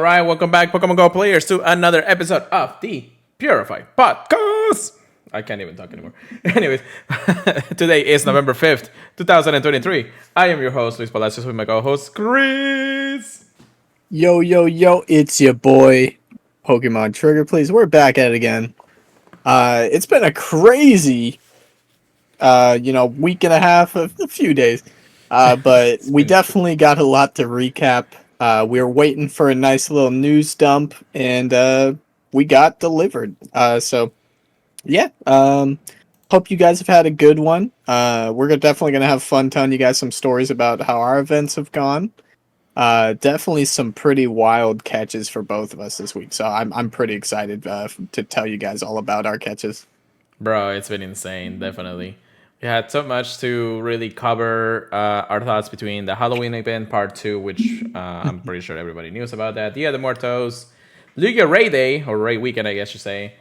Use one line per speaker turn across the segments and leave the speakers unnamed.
right, welcome back, Pokemon Go players, to another episode of the Purified podcast. I can't even talk anymore. Anyways, today is November 5th, 2023. I am your host, Luis Palacios, with my co-host, Chris.
Yo, it's your boy, Pokemon Trigger, please. We're back at it again. It's been a crazy, week and a half, a few days. But we definitely got a lot to recap. We were waiting for a nice little news dump, and we got delivered. Hope you guys have had a good one. We're definitely going to have fun telling you guys some stories about how our events have gone. Definitely some pretty wild catches for both of us this week. So I'm pretty excited to tell you guys all about our catches.
Bro, it's been insane, definitely. We had so much to really cover our thoughts between the Halloween event part 2, which I'm pretty sure everybody knows about that. Dia de Muertos, Lugia Ray Day, or Ray Weekend, I guess you say.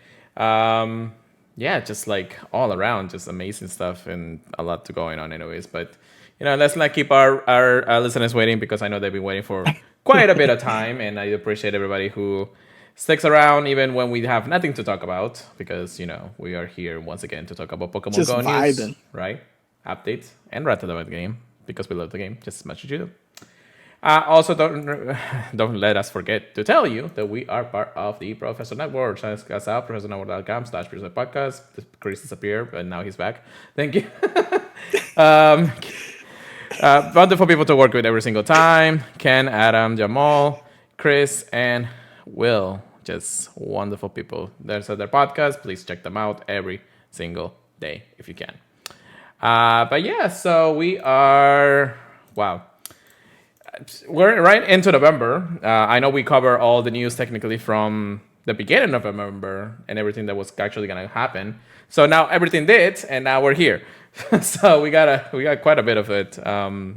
Just like all around, just amazing stuff and a lot to going on anyways. But, let's not keep our listeners waiting, because I know they've been waiting for quite a bit of time. And I appreciate everybody who sticks around even when we have nothing to talk about, because we are here once again to talk about Pokemon
Just
Go
vibing.
news, right? Updates and rant about the game, because we love the game just as much as you do. Also, don't let us forget to tell you that we are part of the Professor Network. Check us out, professornetwork.com/podcast. Chris disappeared, but now he's back. Thank you. Wonderful people to work with every single time. Ken, Adam, Jamal, Chris, and Will. Just wonderful people. There's other podcasts. Please check them out every single day if you can. So we are... Wow. We're right into November. I know we cover all the news technically from the beginning of November and everything that was actually going to happen. So now everything did, and now we're here. So we got quite a bit of it to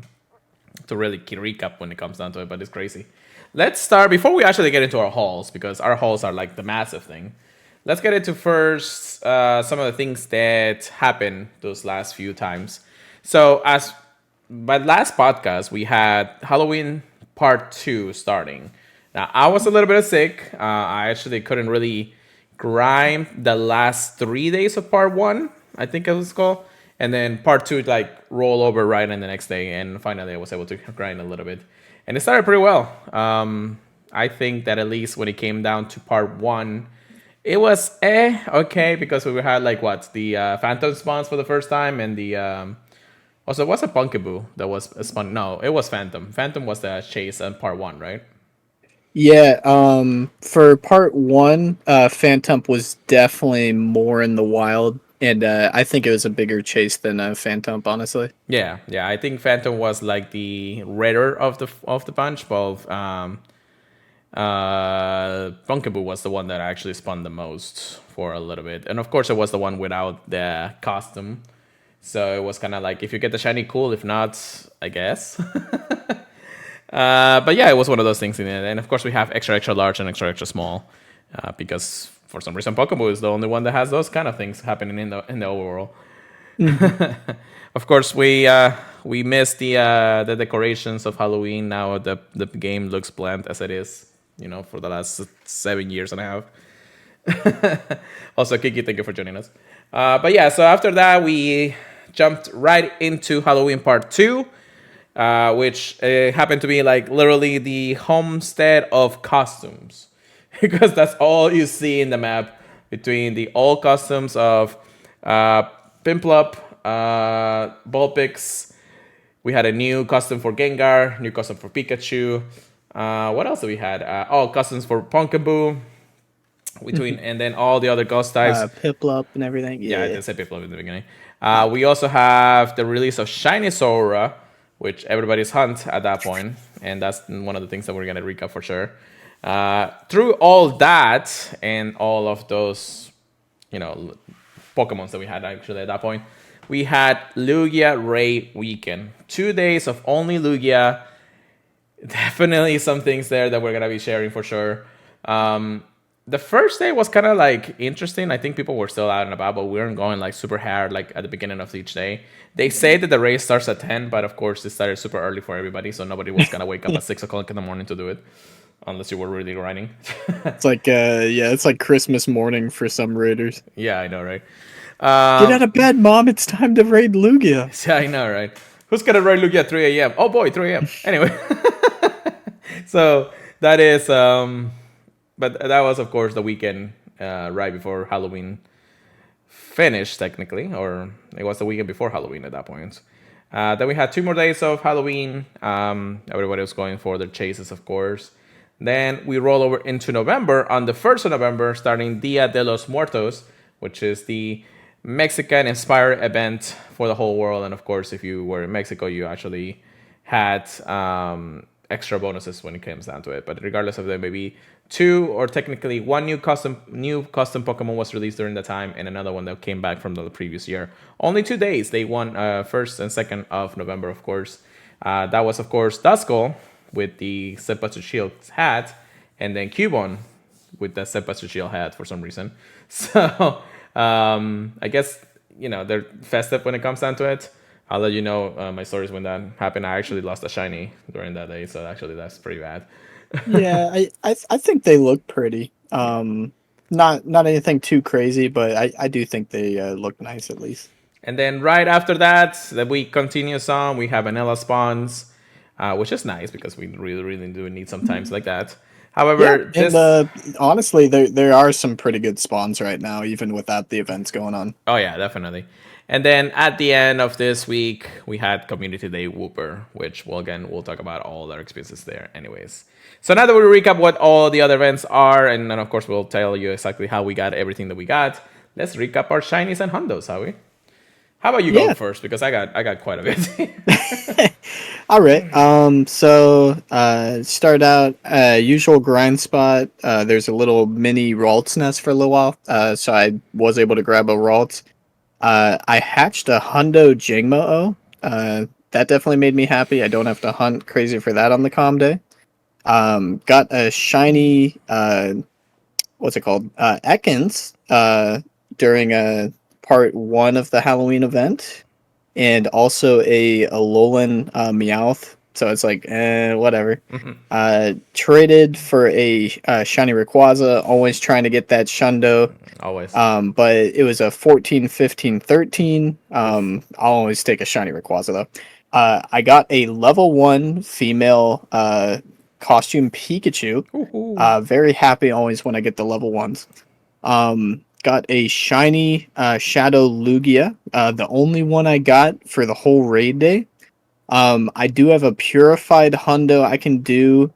really recap when it comes down to it, but it's crazy. Let's start, before we actually get into our hauls, because our hauls are like the massive thing. Let's get into first some of the things that happened those last few times. So as by last podcast, we had Halloween part 2 starting. Now, I was a little bit sick. I actually couldn't really grind the last 3 days of part 1, I think it was called. And then part 2, roll over right in the next day. And finally, I was able to grind a little bit. And it started pretty well. I think that at least when it came down to part 1, it was okay, because we had the Phantom spawns for the first time, and the also, it was a Punkaboo that was a spawn. No, it was Phantom. Phantom was the chase in part 1, right?
Yeah, for part 1, Phantom was definitely more in the wild, and I think it was a bigger chase than Phantom, honestly.
Yeah. I think Phantom was like the rarer of the bunch, while Punkaboo was the one that actually spun the most for a little bit, and of course, it was the one without the costume. So it was kind of like, if you get the shiny, cool. If not, I guess. But yeah, it was one of those things in it. And of course, we have extra large and extra small, because for some reason, Pokemon is the only one that has those kind of things happening in the overworld. Mm-hmm. Of course, we missed the decorations of Halloween. Now the game looks bland as it is, for the last 7 years and a half. Also, Kiki, thank you for joining us. So after that, we jumped right into Halloween part 2, which happened to be literally the homestead of costumes, because that's all you see in the map, between the old costumes of Piplup, Vulpix. We had a new costume for Gengar, new costume for Pikachu. What else do we had? Costumes for Punkaboo. And then all the other ghost types,
Piplup and everything.
Yeah, I did say Piplup in the beginning. We also have the release of Shiny Sora, which everybody's hunt at that point, and that's one of the things that we're gonna recap for sure. Through all that and all of those, Pokemons that we had actually at that point, we had Lugia Ray Weekend. 2 days of only Lugia. Definitely some things there that we're gonna be sharing for sure. The first day was kind of interesting. I think people were still out and about, but we weren't going super hard at the beginning of each day. They say that the race starts at 10, but of course it started super early for everybody, so nobody was gonna wake up at 6 o'clock in the morning to do it. unless you were really grinding.
It's like it's like Christmas morning for some raiders.
Yeah, I know, right?
Get out of bed, Mom. It's time to raid Lugia.
Yeah, I know, right? Who's gonna raid Lugia at 3 a.m.? Oh boy, 3 a.m. Anyway, so that is but that was of course the weekend right before Halloween finished technically, or it was the weekend before Halloween at that point. Then we had 2 more days of Halloween. Everybody was going for their chases, of course. Then we roll over into November. On the 1st of November, starting Dia de los Muertos, which is the Mexican-inspired event for the whole world. And of course, if you were in Mexico, you actually had extra bonuses when it comes down to it. But regardless of that, maybe 2 or technically 1 new custom Pokemon was released during the time, and another one that came back from the previous year. Only 2 days. They won 1st and 2nd of November, of course. That was, of course, Duskull with the Senpatsu Shield hat, and then Cubone with the Senpatsu Shield hat for some reason. So I guess, they're festive when it comes down to it. I'll let you know my stories when that happened. I actually lost a shiny during that day, so actually that's pretty bad.
Yeah, I think they look pretty. Not anything too crazy, but I do think they look nice at least.
And then right after that, the week continues on. We have vanilla spawns, which is nice because we really, really do need some times like that. However,
Yeah, and honestly, there are some pretty good spawns right now, even without the events going on.
Oh yeah, definitely. And then at the end of this week, we had Community Day Whooper, which we'll talk about all our experiences there anyways. So now that we recap what all the other events are, and then of course we'll tell you exactly how we got everything that we got, let's recap our shinies and hundos, Howie. How about you go first? Because I got quite a bit.
All right. Start out usual grind spot. There's a little mini Ralts nest for a little while. So I was able to grab a Ralt. I hatched a Hundo Jingmo-O. That definitely made me happy. I don't have to hunt crazy for that on the calm day. Got a shiny what's it called? Ekans during a part 1 of the Halloween event, and also a Alolan Meowth. So it's like, whatever. Traded for a shiny Rayquaza, always trying to get that Shundo.
Always.
But it was a 14, 15, 13. I'll always take a shiny Rayquaza, though. I got a level 1 female costume Pikachu. Very happy always when I get the level 1s. Got a shiny Shadow Lugia, the only one I got for the whole raid day. I do have a Purified Hundo I can do.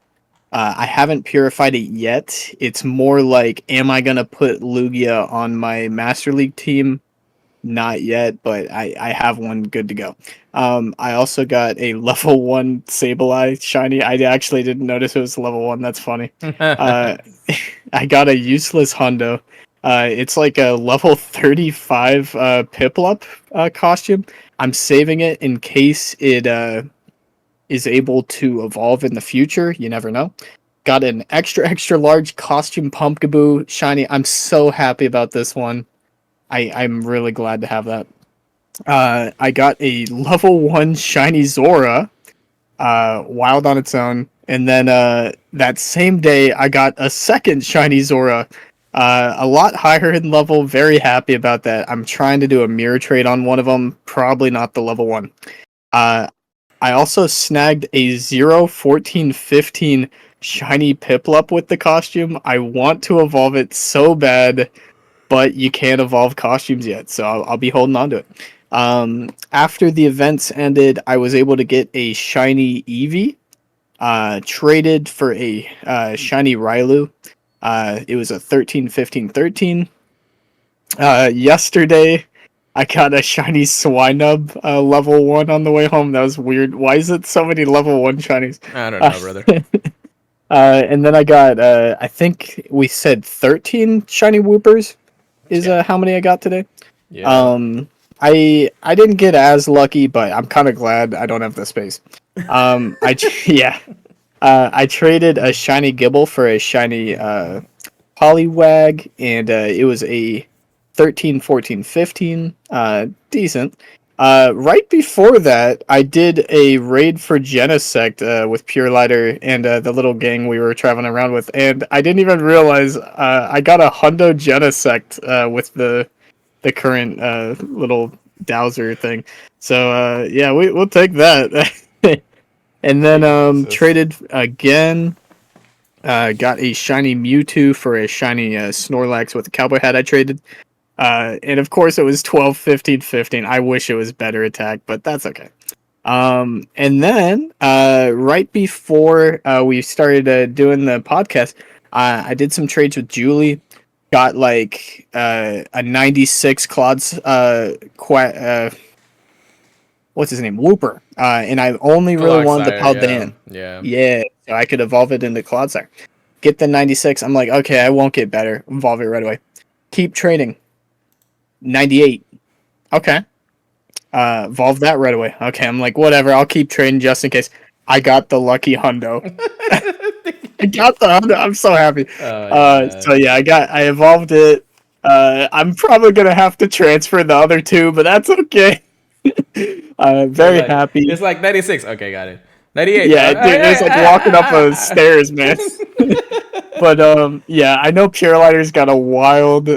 I haven't purified it yet. It's more like, am I going to put Lugia on my Master League team? Not yet, but I have one good to go. I also got a level 1 Sableye shiny. I actually didn't notice it was level 1. That's funny. I got a useless Hundo. It's like a level 35 Piplup costume. I'm saving it in case it is able to evolve in the future. You never know. Got an extra large costume Pumpkaboo shiny. I'm so happy about this one. I'm really glad to have that. I got a level 1 shiny Zora, wild on its own. And then that same day, I got a second shiny Zora, a lot higher in level. Very happy about that. I'm trying to do a mirror trade on one of them. Probably not the level 1. I also snagged a 0, 14, 15 shiny Piplup with the costume. I want to evolve it so bad, but you can't evolve costumes yet, so I'll be holding on to it. After the events ended, I was able to get a shiny Eevee, traded for a shiny Railu. It was a 13, 15, 13. Yesterday, I got a shiny Swinub level 1 on the way home. That was weird. Why is it so many level 1 shinies?
I don't know, brother.
And then I got, I think we said 13 shiny Whoopers is how many I got today.
Yeah.
I didn't get as lucky, but I'm kind of glad I don't have the space. I traded a shiny Gibble for a shiny Poliwag, and it was a 13, 14, 15. Decent. Right before that, I did a raid for Genesect with Pure Lighter and the little gang we were traveling around with, and I didn't even realize I got a Hundo Genesect with the current little Dowser thing. So yeah, we'll take that. And then
Jesus.
traded again. Got a shiny Mewtwo for a shiny Snorlax with a cowboy hat I traded. And of course it was 12, 15, 15. I wish it was better attack, but that's okay. And then right before we started doing the podcast, I did some trades with Julie. Got like a 96 Claude's what's his name? Whooper. And I only really wanted the
Clocksire, yeah.
Paldean.
Yeah.
Yeah, so I could evolve it into Clodsire. Get the 96. I'm like, okay, I won't get better. Evolve it right away. Keep trading. 98. Okay. Evolve that right away. Okay, I'm like, whatever. I'll keep trading just in case. I got the lucky hundo. I got the hundo. I'm so happy.
Oh my god.
So yeah, I evolved it. I'm probably gonna have to transfer the other two, but that's okay. Very happy.
It's like 96. Okay, got it. 98.
Yeah, dude, it was like walking up a stairs, man. But yeah, I know Pure Lighter's got a wild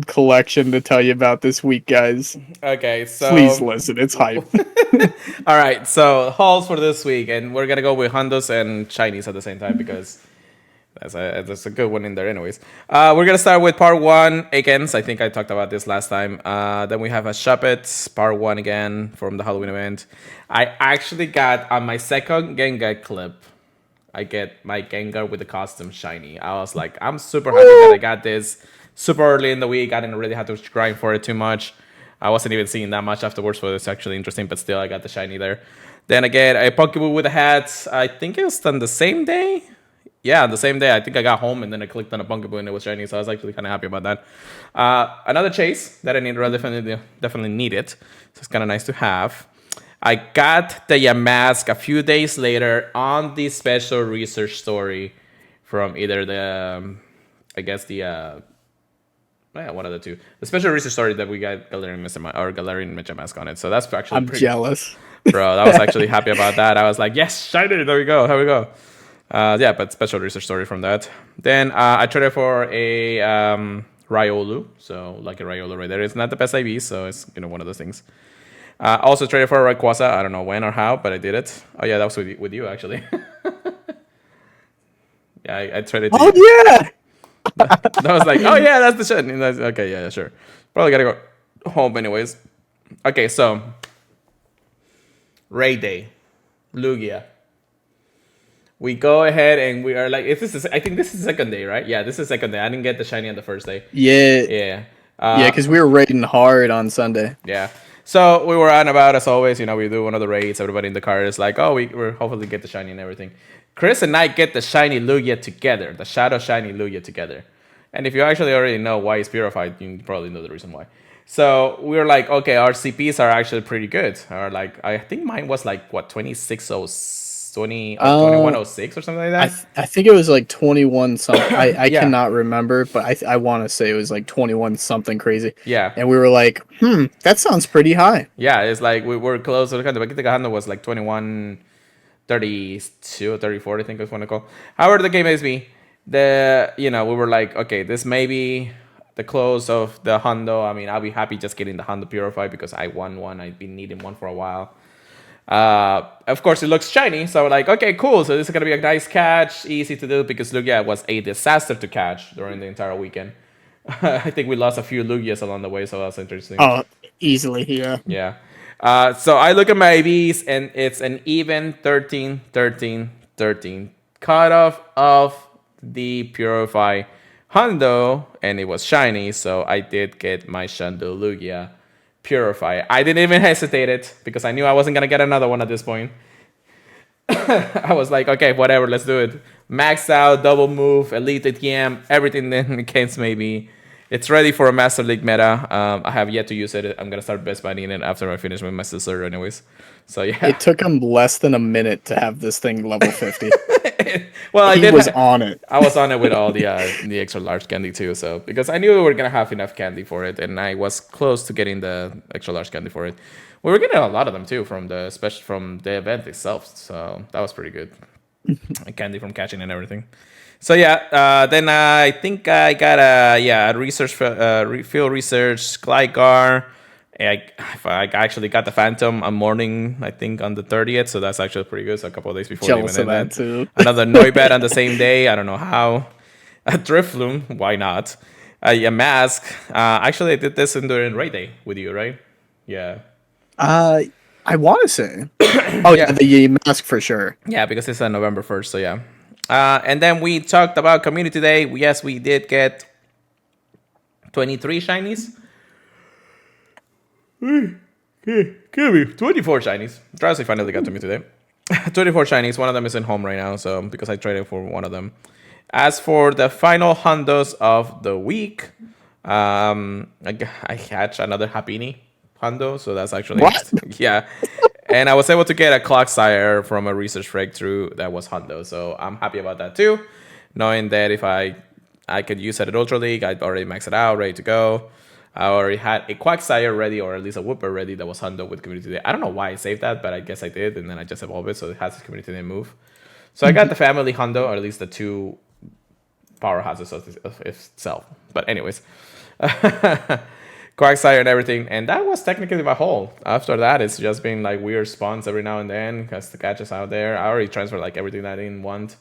collection to tell you about this week, guys.
Okay, so
Please listen, it's hype.
all right, so hauls for this week, and we're gonna go with Hondos and Chinese at the same time because that's a good one in there, anyways. We're gonna start with part one Akens. I think I talked about this last time. Then we have a Shuppet part one again from the Halloween event. I actually got on my second Gengar clip. I get my Gengar with the costume shiny. I was like, I'm super happy that I got this super early in the week. I didn't really have to grind for it too much. I wasn't even seeing that much afterwards, so it's actually interesting, but still, I got the shiny there. Then I get a Pokeball with a hat. I think it was on the same day. Yeah, on the same day. I think I got home and then I clicked on a Pokeball and it was shiny, so I was actually kind of happy about that. Another chase that I need, definitely need it, so it's kind of nice to have. I got the Yamask a few days later on the special research story from either the, I guess the, one of the two. The special research story that we got Galarian Yamask on it. So that's actually
I'm jealous.
Bro, I was actually happy about that. I was like, yes, shiny, there we go, here we go. Yeah, but special research story from that. Then I traded for a Riolu. So like a Riolu right there. It's not the best IV, so it's one of those things. Also traded for a Rayquaza. I don't know when or how, but I did it. Oh yeah, that was with you actually. Yeah, I traded to you.
Oh yeah.
I was like, oh yeah, that's the shit. Okay, yeah, sure. Probably gotta go home anyways. Okay, so Raid Day, Lugia. We go ahead and we are like, I think this is second day, right? Yeah, this is second day. I didn't get the shiny on the first day.
Yeah.
Yeah.
Yeah, because we were raiding hard on Sunday.
Yeah. So we were on about, as always, we do one of the raids. Everybody in the car is like, oh, we're hopefully get the shiny and everything. Chris and I get the shiny Lugia together, the Shadow Shiny Lugia together. And if you actually already know why it's purified, you probably know the reason why. So we were like, okay, our CPs are actually pretty good. Or like, I think mine was like, what, 2106 or something like that?
I think it was like 21 something. I
Yeah.
cannot remember, but I want to say it was like 21 something crazy.
Yeah.
And we were like, that sounds pretty high.
Yeah, it's like we were close. The Bakita was like 21, 32, 34, I think is what I call. However, the game is me. We were like, okay, this may be the close of the Hondo. I mean, I'll be happy just getting the Hondo Purified because I won one. I've been needing one for a while. Of course, it looks shiny, so like, okay, cool. So this is gonna be a nice catch, easy to do because Lugia was a disaster to catch during the entire weekend. I think we lost a few Lugias along the way, so that's interesting.
Oh, easily, yeah.
Yeah. So I look at my IVs and it's an even 13, 13, 13 cutoff of the Purify Hondo, and it was shiny, so I did get my Shandu Lugia Purify. I didn't even hesitate it because I knew I wasn't gonna get another one at this point. I was like, okay, whatever, let's do it. Max out, double move, elite ATM, everything in the case maybe. It's ready for a Master League meta. I have yet to use it. I'm gonna start best binding it after I finish with my sister anyways. So yeah.
It took him less than a minute to have this thing level 50.
Well, I
He
did.
was on it.
I was on it with all the extra large candy too. So because I knew we were gonna have enough candy for it, and I was close to getting the extra large candy for it. We were getting a lot of them too from the especially from the event itself. So that was pretty good. Candy from catching and everything. So yeah, then I think I got a research field research Gligar. I actually got the Phantom a morning, I think on the 30th, so that's actually pretty good. So a couple of days before the
Jealous
event
of that
ended.
too.
Another Noibat on the same day. I don't know how. A Drifloon, why not? A Mask. Actually, I did this during Raid Day with you, right? Yeah.
I want to say. Oh yeah,
Yeah.
the mask for sure.
Yeah, because it's on November 1st, so yeah. And then we talked about Community Day. Yes, we did get 23 shinies. Kill me. 24 shinies. Drowsy finally got to me today. 24 shinies. One of them is in home right now, so because I traded for one of them. As for the final hundos of the week, I hatched another Happiny hundo, so that's actually
What?
interesting. Yeah. And I was able to get a Clocksire from a research breakthrough that was hundo, so I'm happy about that too. Knowing that if I could use it at Ultra League, I'd already maxed it out, ready to go. I already had a Quagsire ready, or at least a Whooper ready that was hundo with Community Day. I don't know why I saved that, but I guess I did, and then I just evolved it, so it has a Community Day move. So I got the family hundo, or at least the two powerhouses of itself. But anyways, Quagsire and everything, and that was technically my haul. After that, it's just been like weird spawns every now and then because the catches out there. I already transferred like everything that I didn't want.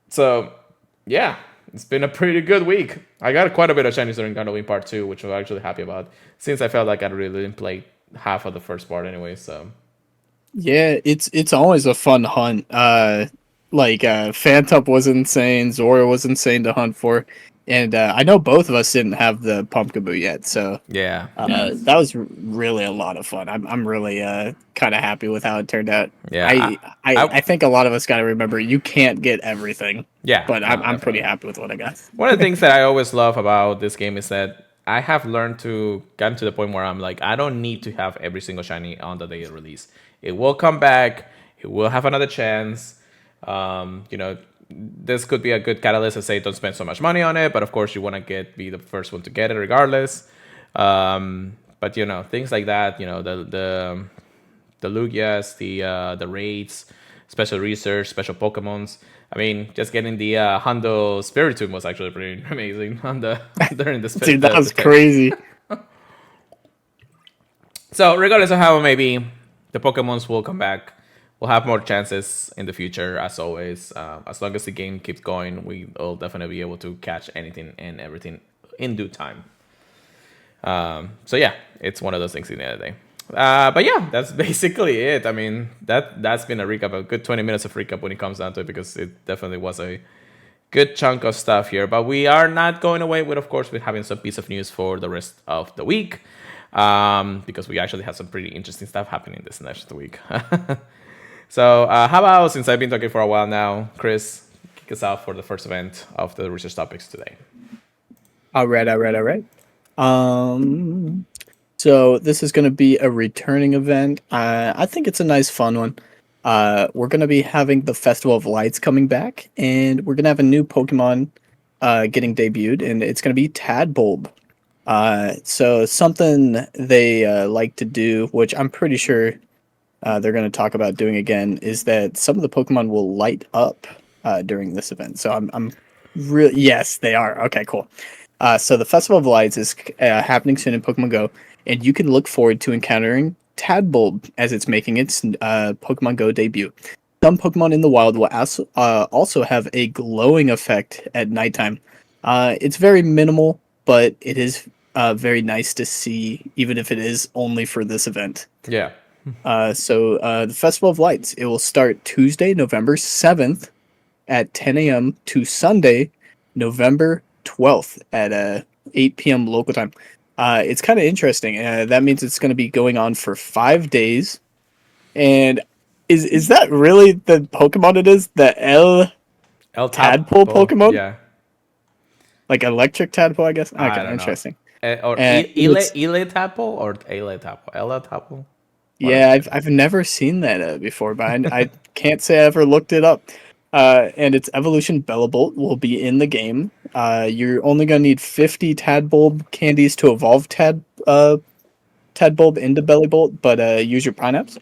So yeah, it's been a pretty good week. I got quite a bit of shinies during Halloween part 2, which I'm actually happy about, since I felt like I really didn't play half of the first part anyway. So
Yeah, it's always a fun hunt. Phantom was insane, Zora was insane to hunt for, and I know both of us didn't have the Pumpkaboo yet, so
yeah,
that was really a lot of fun. I'm really kind of happy with how it turned out.
yeah,
I think a lot of us got to remember you can't get everything.
yeah.
But
No,
I'm pretty
definitely.
happy with what I got.
One of the things that I always love about this game is that I have learned to get to the point where I'm like, I don't need to have every single shiny on the day of release. It will come back. It will have another chance. This could be a good catalyst to say don't spend so much money on it, but of course you want to be the first one to get it regardless. But things like that. The Lugias, the raids, special research, special Pokemons. I mean, just getting the Hundo Spiritomb was actually pretty amazing during this.
Dude, that was crazy.
So regardless of how maybe the Pokemons will come back, we'll have more chances in the future, as always. As long as the game keeps going, we will definitely be able to catch anything and everything in due time. So yeah, it's one of those things in the end of the day. But yeah, that's basically it. I mean, that's been a recap, a good 20 minutes of recap when it comes down to it, because it definitely was a good chunk of stuff here. But we are not going away with, of course, with having some piece of news for the rest of the week, because we actually have some pretty interesting stuff happening this next week. So how about, since I've been talking for a while now, Chris, kick us out for the first event of the research topics today.
All right. So this is going to be a returning event. I think it's a nice, fun one. We're going to be having the Festival of Lights coming back, and we're going to have a new Pokemon getting debuted, and it's going to be Tadbulb. So something they like to do, which I'm pretty sure they're going to talk about doing again, is that some of the Pokemon will light up during this event. So I'm really, yes, they are. Okay, cool. So the Festival of Lights is happening soon in Pokemon Go, and you can look forward to encountering Tadbulb as it's making its Pokemon Go debut. Some Pokemon in the wild will also have a glowing effect at nighttime. It's very minimal, but it is very nice to see, even if it is only for this event.
Yeah.
So the Festival of Lights, it will start Tuesday, November 7th at 10 a.m. to Sunday, November 12th at 8 p.m. local time. It's kind of interesting. That means it's going to be going on for 5 days. And is that really the Pokemon it is? The Tadpole Pokemon?
Yeah.
Like electric tadpole, I guess?
I
Okay,
don't know.
interesting.
Or
It's-
Ile Tapo or Ele Tapo? Ele Tapo?
Yeah, I've never seen that before, but I can't say I ever looked it up. And its evolution Bellabolt will be in the game. You're only gonna need 50 Tadbulb candies to evolve Tadbulb into Bellybolt, but use your Pineapps.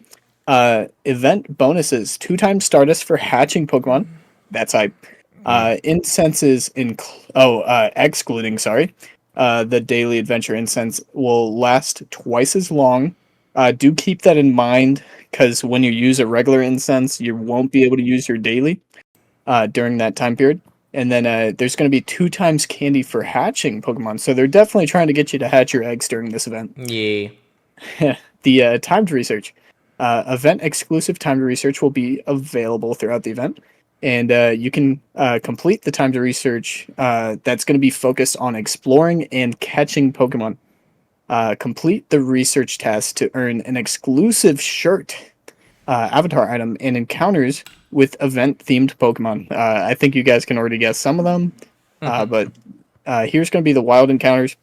Event bonuses: 2 times Stardust for hatching Pokemon. That's hype. Incenses excluding the daily adventure incense will last twice as long. Do keep that in mind because when you use a regular incense, you won't be able to use your daily during that time period. And then there's going to be 2 times candy for hatching Pokemon. So they're definitely trying to get you to hatch your eggs during this event.
Yeah.
The timed research. Event exclusive timed research will be available throughout the event. And you can complete the timed research that's going to be focused on exploring and catching Pokemon. Complete the research task to earn an exclusive shirt, avatar item, and encounters with event-themed Pokemon. I think you guys can already guess some of them, but here's going to be the wild encounters.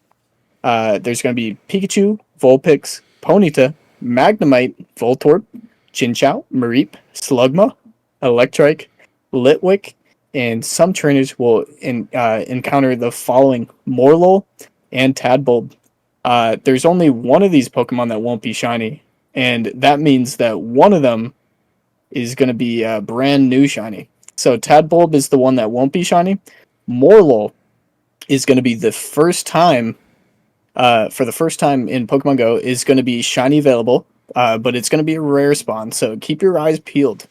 There's going to be Pikachu, Vulpix, Ponyta, Magnemite, Voltorb, Chinchou, Mareep, Slugma, Electrike, Litwick, and some trainers will encounter the following: Morlul and Tadbulb. There's only one of these Pokemon that won't be shiny, and that means that one of them is going to be brand new shiny. So Tadbulb is the one that won't be shiny. Morlul is going to be the first time, for the first time in Pokemon Go, is going to be shiny available, but it's going to be a rare spawn, so keep your eyes peeled.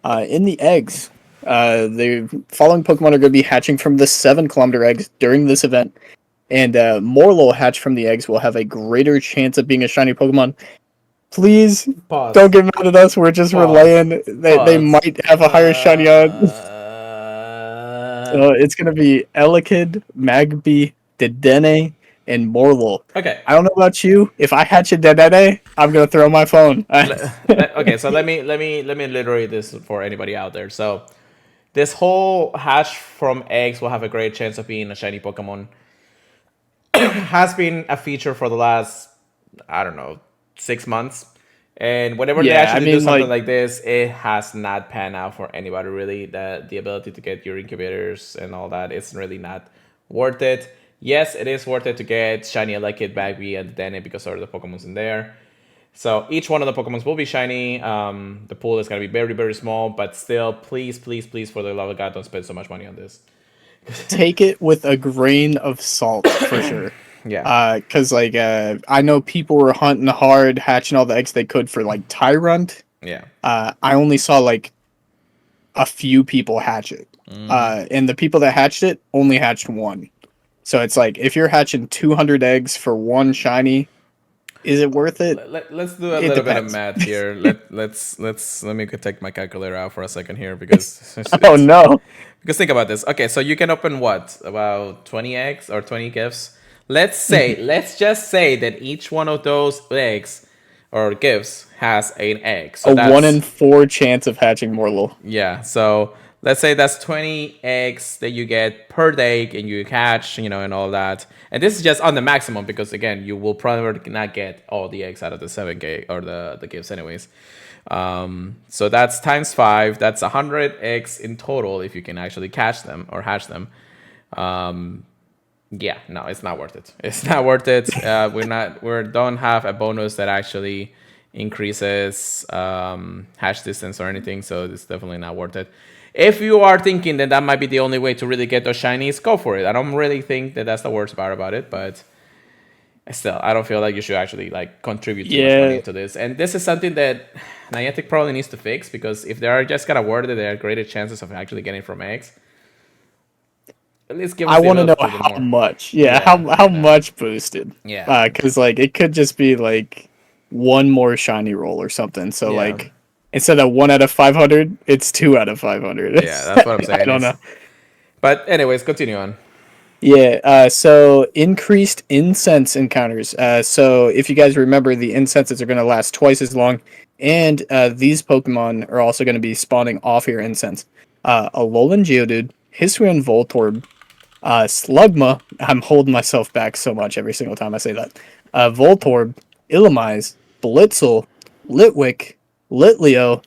In the eggs, the following Pokemon are going to be hatching from the 7-kilometer eggs during this event, and Morlul hatch from the eggs will have a greater chance of being a shiny Pokemon. Please
Pause.
don't get mad at us. We're just relaying. They might have a higher shiny on. So it's going to be Elekid, Magby, Dedenne, and Morlul.
Okay.
I don't know about you. If I hatch a Dedenne, I'm going to throw my phone.
Okay, so let me reiterate this for anybody out there. So this whole hatch from eggs will have a great chance of being a shiny Pokemon. Has been a feature for the last, I don't know, 6 months. And whenever they actually do something like this, it has not panned out for anybody really. The ability to get your incubators and all that, it's really not worth it. Yes, it is worth it to get shiny Elekid, Bagby, and Dedenne because of the Pokemons in there. So each one of the Pokemons will be shiny. The pool is going to be very, very small, but still, please, please, please, for the love of God, don't spend so much money on this.
Take it with a grain of salt for sure.
Yeah.
Because I know people were hunting hard, hatching all the eggs they could for like Tyrant.
Yeah.
I only saw like a few people hatch it, and the people that hatched it only hatched one. So it's like if you're hatching 200 eggs for one shiny, is it worth it?
Let's do a little bit of math here. Let me take my calculator out for a second here because
oh no.
Because think about this. Okay, so you can open what? About 20 eggs or 20 gifts? Let's just say that each one of those eggs or gifts has an egg. So
that's 1 in 4 chance of hatching Morlul.
Yeah, so let's say that's 20 eggs that you get per day and you hatch, and all that. And this is just on the maximum because, again, you will probably not get all the eggs out of the 7K or the gifts anyways. So that's times 5. That's 100 eggs in total if you can actually catch them or hatch them. Yeah, no, it's not worth it. It's not worth it. We don't have a bonus that actually increases hash distance or anything, so it's definitely not worth it. If you are thinking that might be the only way to really get those shinies, go for it. I don't really think that that's the worst part about it, but still, I don't feel like you should actually contribute too much money to this. And this is something that Niantic probably needs to fix, because if they are just gonna word it, there are greater chances of actually getting from eggs. At least give us
I want to know how much. Yeah, how much boosted.
Yeah.
Because it could just be one more shiny roll or something. So instead of 1 out of 500, it's 2 out of 500.
Yeah, that's what I'm saying.
I don't know.
But anyways, continue on.
Yeah, so increased incense encounters. So if you guys remember, the incenses are going to last twice as long, and these Pokemon are also going to be spawning off your incense. Alolan Geodude, Hisuian Voltorb, Slugma. I'm holding myself back so much every single time I say that. Voltorb, Illumise, Blitzel, Litwick, Litleo,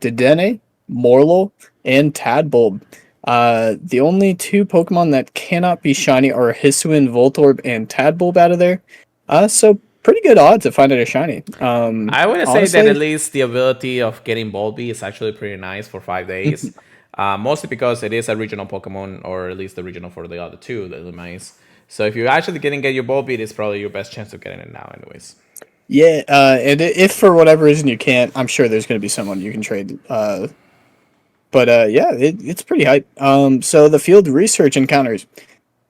Dedenne, Morlul, and Tadbulb. The only two Pokemon that cannot be shiny are Hisuian, Voltorb, and Tadbulb out of there. So pretty good odds of finding a shiny.
I would say that at
Honestly,
least the ability of getting Bulby is actually pretty nice for 5 days. Mostly because it is a regional Pokemon, or at least the regional for the other two, the Lumines. So if you actually didn't get your Bulby, it's probably your best chance of getting it now, anyways.
yeah. And if for whatever reason you can't, I'm sure there's going to be someone you can trade. But yeah, it's pretty hype. So the field research encounters.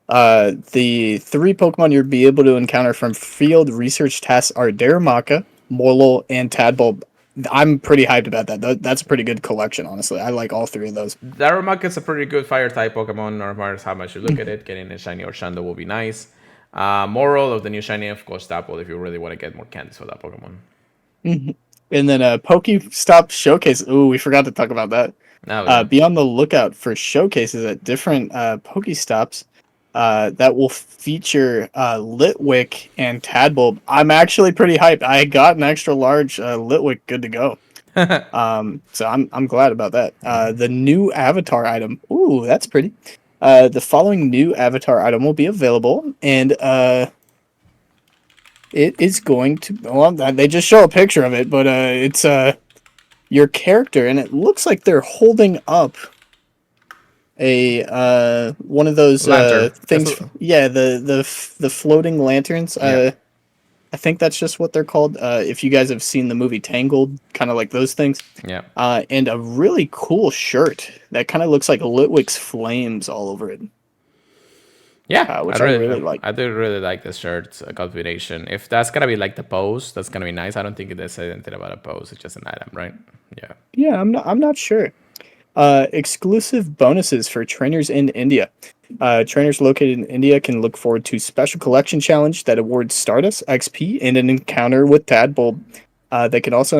The three Pokemon you'll be able to encounter from field research tasks are Darumaka, Morlul, and Tadbulb. I'm pretty hyped about that. That's a pretty good collection, honestly. I like all three of those.
Darumaka is a pretty good fire type Pokemon, no matter how much you look at it. Getting a shiny or Shando will be nice. Moral of the new shiny, of course, Tapple if you really want to get more candies for that Pokemon.
And then Pokestop Showcase. Ooh, we forgot to talk about that.
Oh, yeah.
Be on the lookout for showcases at different Pokestops that will feature Litwick and Tadbulb. I'm actually pretty hyped. I got an extra large Litwick good to go. So I'm glad about that. The new avatar item. Ooh, that's pretty. The following new avatar item will be available, and it is going to. Well, they just show a picture of it, but it's your character, and it looks like they're holding up a one of those
Lantern.
things. Yeah, the floating lanterns.
Yeah.
I think that's just what they're called. If you guys have seen the movie Tangled, kind of like those things.
Yeah.
And a really cool shirt that kind of looks like Litwick's flames all over it.
Yeah,
Which I really like.
I do really like the shirt combination. If that's gonna be like the pose, that's gonna be nice. I don't think it says anything about a pose. It's just an item, right? Yeah.
Yeah, I'm not sure. Exclusive bonuses for trainers in India. Trainers located in India can look forward to special collection challenge that awards Stardust, XP, and an encounter with Tadbulb. They can also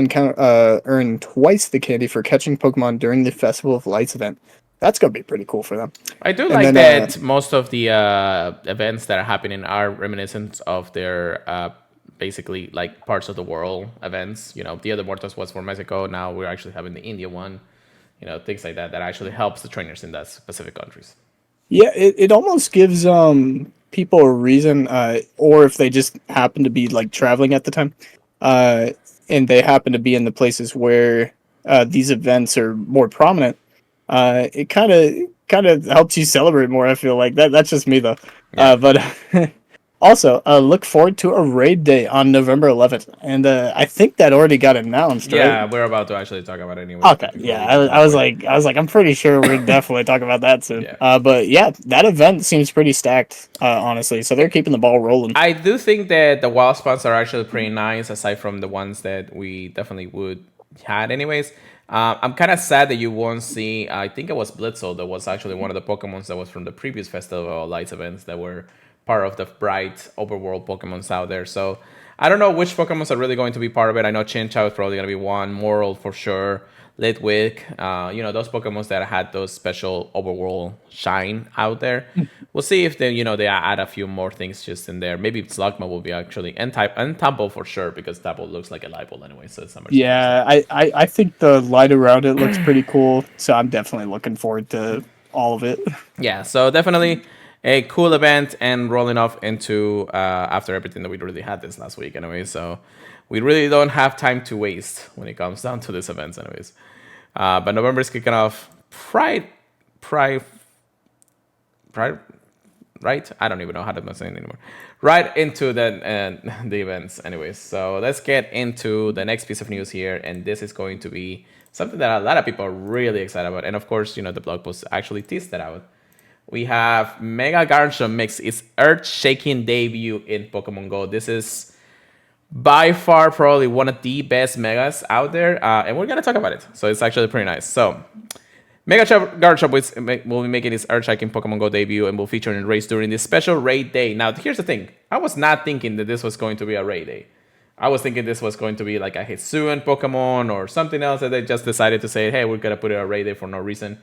earn twice the candy for catching Pokemon during the Festival of Lights event. That's gonna be pretty cool for them.
I do
And
like
then,
that most of the events that are happening are reminiscent of their basically like parts of the world events. You know, the other Mortals was for Mexico. Now we're actually having the India one. You know, things like that that actually helps the trainers in that specific countries.
Yeah, it almost gives people a reason, or if they just happen to be like traveling at the time, uh, and they happen to be in the places where these events are more prominent. It kind of helps you celebrate more. I feel like that's just me though.
Yeah.
But also look forward to a raid day on November 11th, and I think that already got announced,
Yeah,
right?
we're about to actually talk about it anyway.
Okay, yeah, I was like, I'm pretty sure we're definitely talking about that soon.
Yeah.
But yeah, that event seems pretty stacked, honestly. So they're keeping the ball rolling.
I do think that the wild spots are actually pretty nice, aside from the ones that we definitely would had anyways. I'm kind of sad that you won't see. I think it was Blitzel that was actually one of the Pokemons that was from the previous Festival of Lights events that were part of the bright overworld Pokemons out there. So I don't know which Pokemons are really going to be part of it. I know Chinchou is probably going to be one, Moral for sure, Litwick, those Pokemons that had those special overworld shine out there. We'll see if they add a few more things just in there. Maybe Slugma will be actually N-type and Tumble for sure, because Tumble looks like a Lipo anyway, so it's not much.
Yeah, I think the light around it looks pretty cool. So I'm definitely looking forward to all of it.
Yeah, so definitely a cool event, and rolling off into after everything that we really had this last week anyway. So we really don't have time to waste when it comes down to these events anyways. But November is kicking off Pride, right? I don't even know how to say it anymore. Right into the events anyways. So let's get into the next piece of news here, and this is going to be something that a lot of people are really excited about. And of course, the blog post actually teased that out. We have Mega Garchomp makes its earth-shaking debut in Pokemon Go. This is by far probably one of the best Megas out there, and we're going to talk about it. So it's actually pretty nice. So Mega Garchomp will be making its earth-shaking Pokemon Go debut and will feature in a race during this special raid day. Now, here's the thing. I was not thinking that this was going to be a raid day. I was thinking this was going to be like a Hisuian Pokemon or something else that they just decided to say, hey, we're going to put it a raid day for no reason.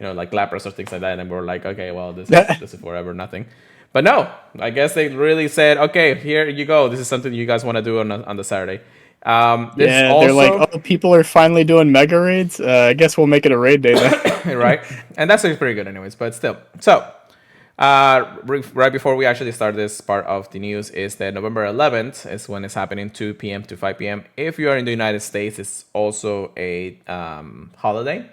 Like Lapras or things like that, and we're like, okay, well, this is forever nothing. But no, I guess they really said, okay, here you go. This is something you guys want to do on the Saturday. This
Yeah, they're like,
also
oh, people are finally doing mega raids. I guess we'll make it a raid day then.
right, and that's actually pretty good, anyways. But still, so right before we actually start this part of the news is that November 11th is when it's happening, 2 p.m. to 5 p.m. If you are in the United States, it's also a holiday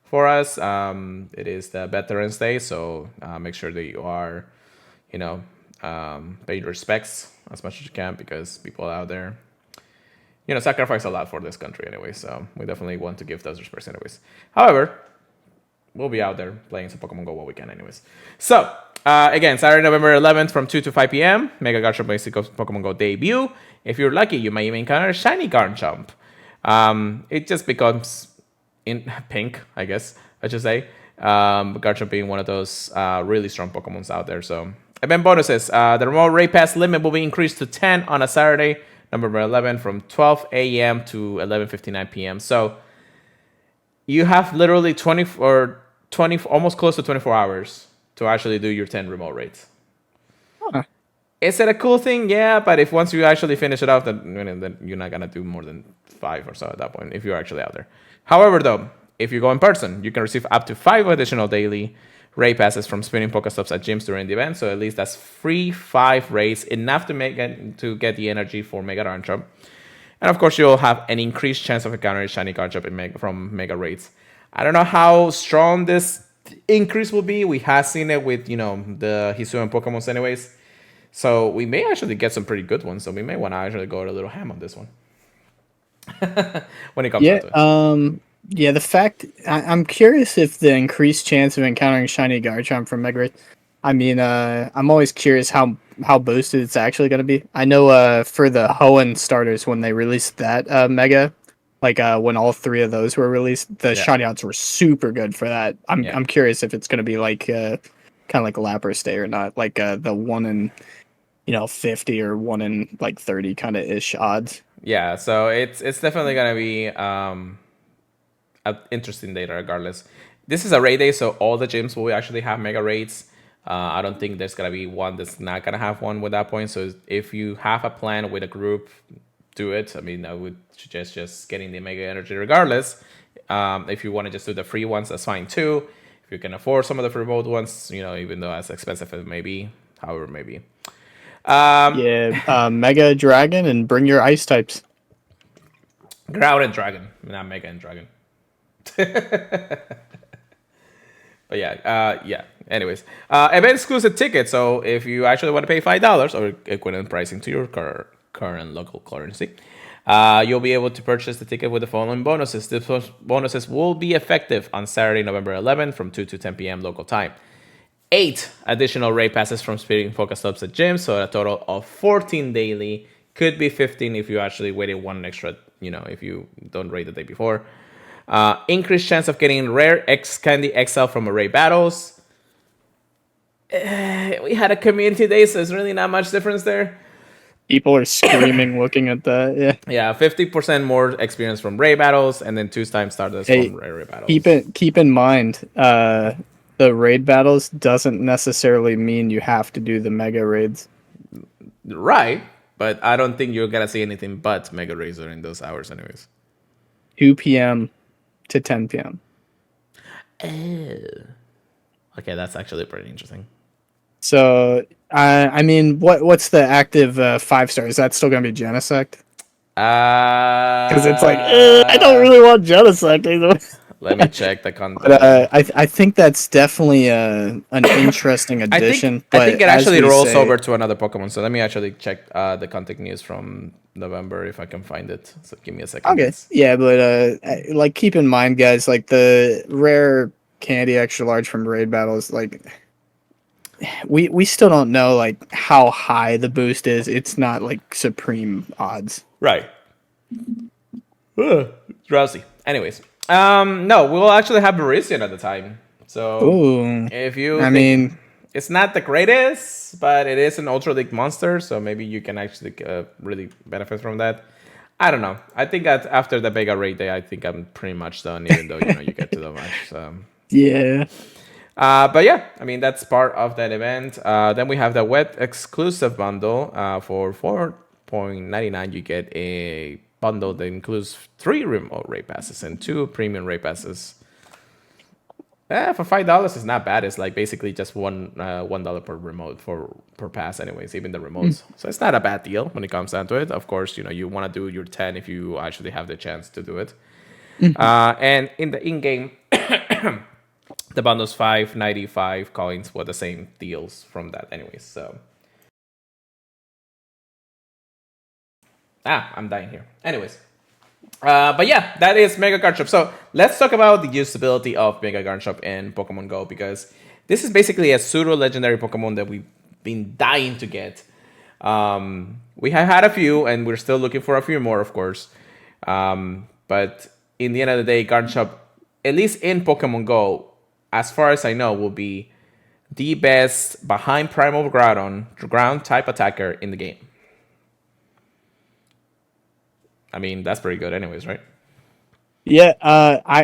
for us. It is the Veterans Day, so make sure that you are, you know, pay your respects as much as you can, because people out there, sacrifice a lot for this country anyway. So we definitely want to give those respects anyways. However, we'll be out there playing some Pokemon Go while we can anyways. So, again, Saturday, November 11th from 2 to 5 p.m. Mega Garchomp Basic Pokemon Go debut. If you're lucky, you may even encounter a shiny Garchomp. It just becomes in pink, I guess I should say. Garchomp being one of those really strong Pokemons out there. So, event bonuses. The remote raid pass limit will be increased to 10 on a Saturday, November 11th from 12 a.m. to 11:59 p.m. So, you have literally 20, almost close to 24 hours to actually do your 10 remote raids.
Huh.
Is it a cool thing? Yeah, but if once you actually finish it off, then you're not gonna do more than 5 or so at that point if you're actually out there. However, though, if you go in person, you can receive up to 5 additional daily raid passes from spinning Pokestops at gyms during the event. So at least that's free 5 raids, enough to get the energy for Mega Garchomp. And of course, you'll have an increased chance of encountering shiny Garchomp from Mega Raids. I don't know how strong this increase will be. We have seen it with, the Hisuian Pokemons anyways. So we may actually get some pretty good ones. So we may want to actually go a little ham on this one. When it comes down to it.
Yeah, the fact... I'm curious if the increased chance of encountering shiny Garchomp from Mega Raids... I mean, I'm always curious how boosted it's actually going to be. I know for the Hoenn starters, when they released that Mega, like when all 3 of those were released, the shiny odds were super good for that. I'm curious if it's going to be like kind of like Lapras Day or not, like the 1 in 50 or 1 in like 30 kind of ish odds.
Yeah, so it's definitely going to be an interesting data regardless. This is a raid day, so all the gyms will actually have Mega Raids. I don't think there's going to be one that's not going to have one with that point. So if you have a plan with a group, do it. I mean, I would suggest just getting the Mega Energy regardless. If you want to just do the free ones, that's fine too. If you can afford some of the remote ones, even though as expensive as it may be, however it may be.
Mega Dragon and bring your ice types.
Ground and Dragon, not Mega and Dragon. But yeah. Anyways, event exclusive tickets. So if you actually want to pay $5 or equivalent pricing to your current local currency, you'll be able to purchase the ticket with the following bonuses. The bonuses will be effective on Saturday, November 11th from 2 to 10 p.m. local time. 8 additional raid passes from spinning Pokestops at gyms, so a total of 14 daily. Could be 15 if you actually waited one extra, if you don't raid the day before. Increased chance of getting rare X Candy XL from array battles. We had a community day, so there's really not much difference there.
People are screaming looking at that.
Yeah, 50% more experience from raid battles, and then 2 times Stardust from rare battles.
Keep in mind, the raid battles doesn't necessarily mean you have to do the mega raids.
Right, but I don't think you're gonna see anything but mega raids during those hours, anyways.
2 p.m. to 10 p.m.
Okay, that's actually pretty interesting.
So, I mean, what's the active 5-star? Is that still going to be Genesect? Because it's like, I don't really want Genesect either.
Let me check the content.
But I think that's definitely an interesting addition.
I think it actually rolls over to another Pokemon. So let me actually check the contact news from November if I can find it. So give me a second.
Okay. Yeah, but like keep in mind, guys, like the rare candy extra large from raid battles, like we still don't know like how high the boost is. It's not like supreme odds.
Right. Drowsy. Anyways. No, we'll actually have Barisian at the time. So if you it's not the greatest, but it is an Ultra League monster, so maybe you can actually really benefit from that. I don't know. I think that after the Vega raid day, I think I'm pretty much done, even though you get to the match. So.
Yeah.
But yeah, I mean that's part of that event. Then we have the wet exclusive bundle for $4.99. You get a bundle that includes 3 remote raid passes and 2 premium raid passes. For $5 is not bad. It's like basically just $1 per remote per pass, anyways, even the remotes. So it's not a bad deal when it comes down to it. Of course, you want to do your 10 if you actually have the chance to do it. And in the in-game, the bundles 5.95 coins were the same deals from that, anyways. So I'm dying here. Anyways. But yeah, that is Mega Card Shop. So let's talk about the usability of Mega Card Shop in Pokemon Go, because this is basically a pseudo legendary Pokemon that we've been dying to get. We have had a few, and we're still looking for a few more, of course. But in the end of the day, Card Shop, at least in Pokemon Go, as far as I know, will be the best behind Primal Groudon ground type attacker in the game. I mean, that's pretty good anyways, right?
Yeah,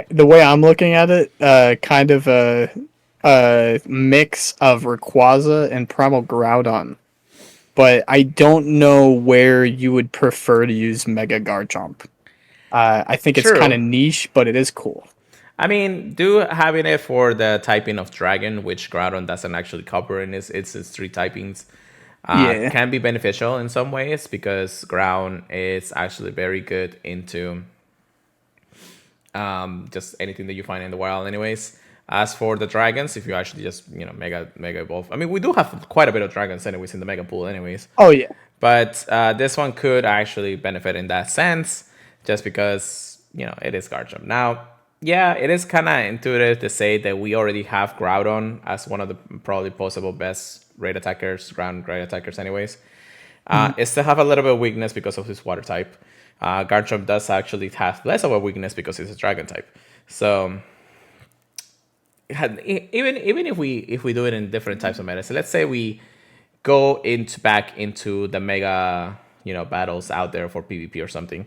the way I'm looking at it, kind of a mix of Rayquaza and Primal Groudon. But I don't know where you would prefer to use Mega Garchomp. I think it's kind
True.
of niche, but it is cool.
I mean, do having it for the typing of Dragon, which Groudon doesn't actually cover in its 3 typings,
Yeah.
can be beneficial in some ways, because Ground is actually very good into just anything that you find in the wild, anyways. As for the dragons, if you actually just mega evolve, I mean, we do have quite a bit of dragons anyways in the mega pool, anyways.
Oh yeah.
But this one could actually benefit in that sense, just because it is Garchomp. Now, yeah, it is kind of intuitive to say that we already have Groudon as one of the probably possible best raid attackers, ground raid attackers, anyways. It still have a little bit of weakness because of his water type. Garchomp does actually have less of a weakness because it's a dragon type. So even if we do it in different types of meta, so let's say we go back into the mega battles out there for PvP or something.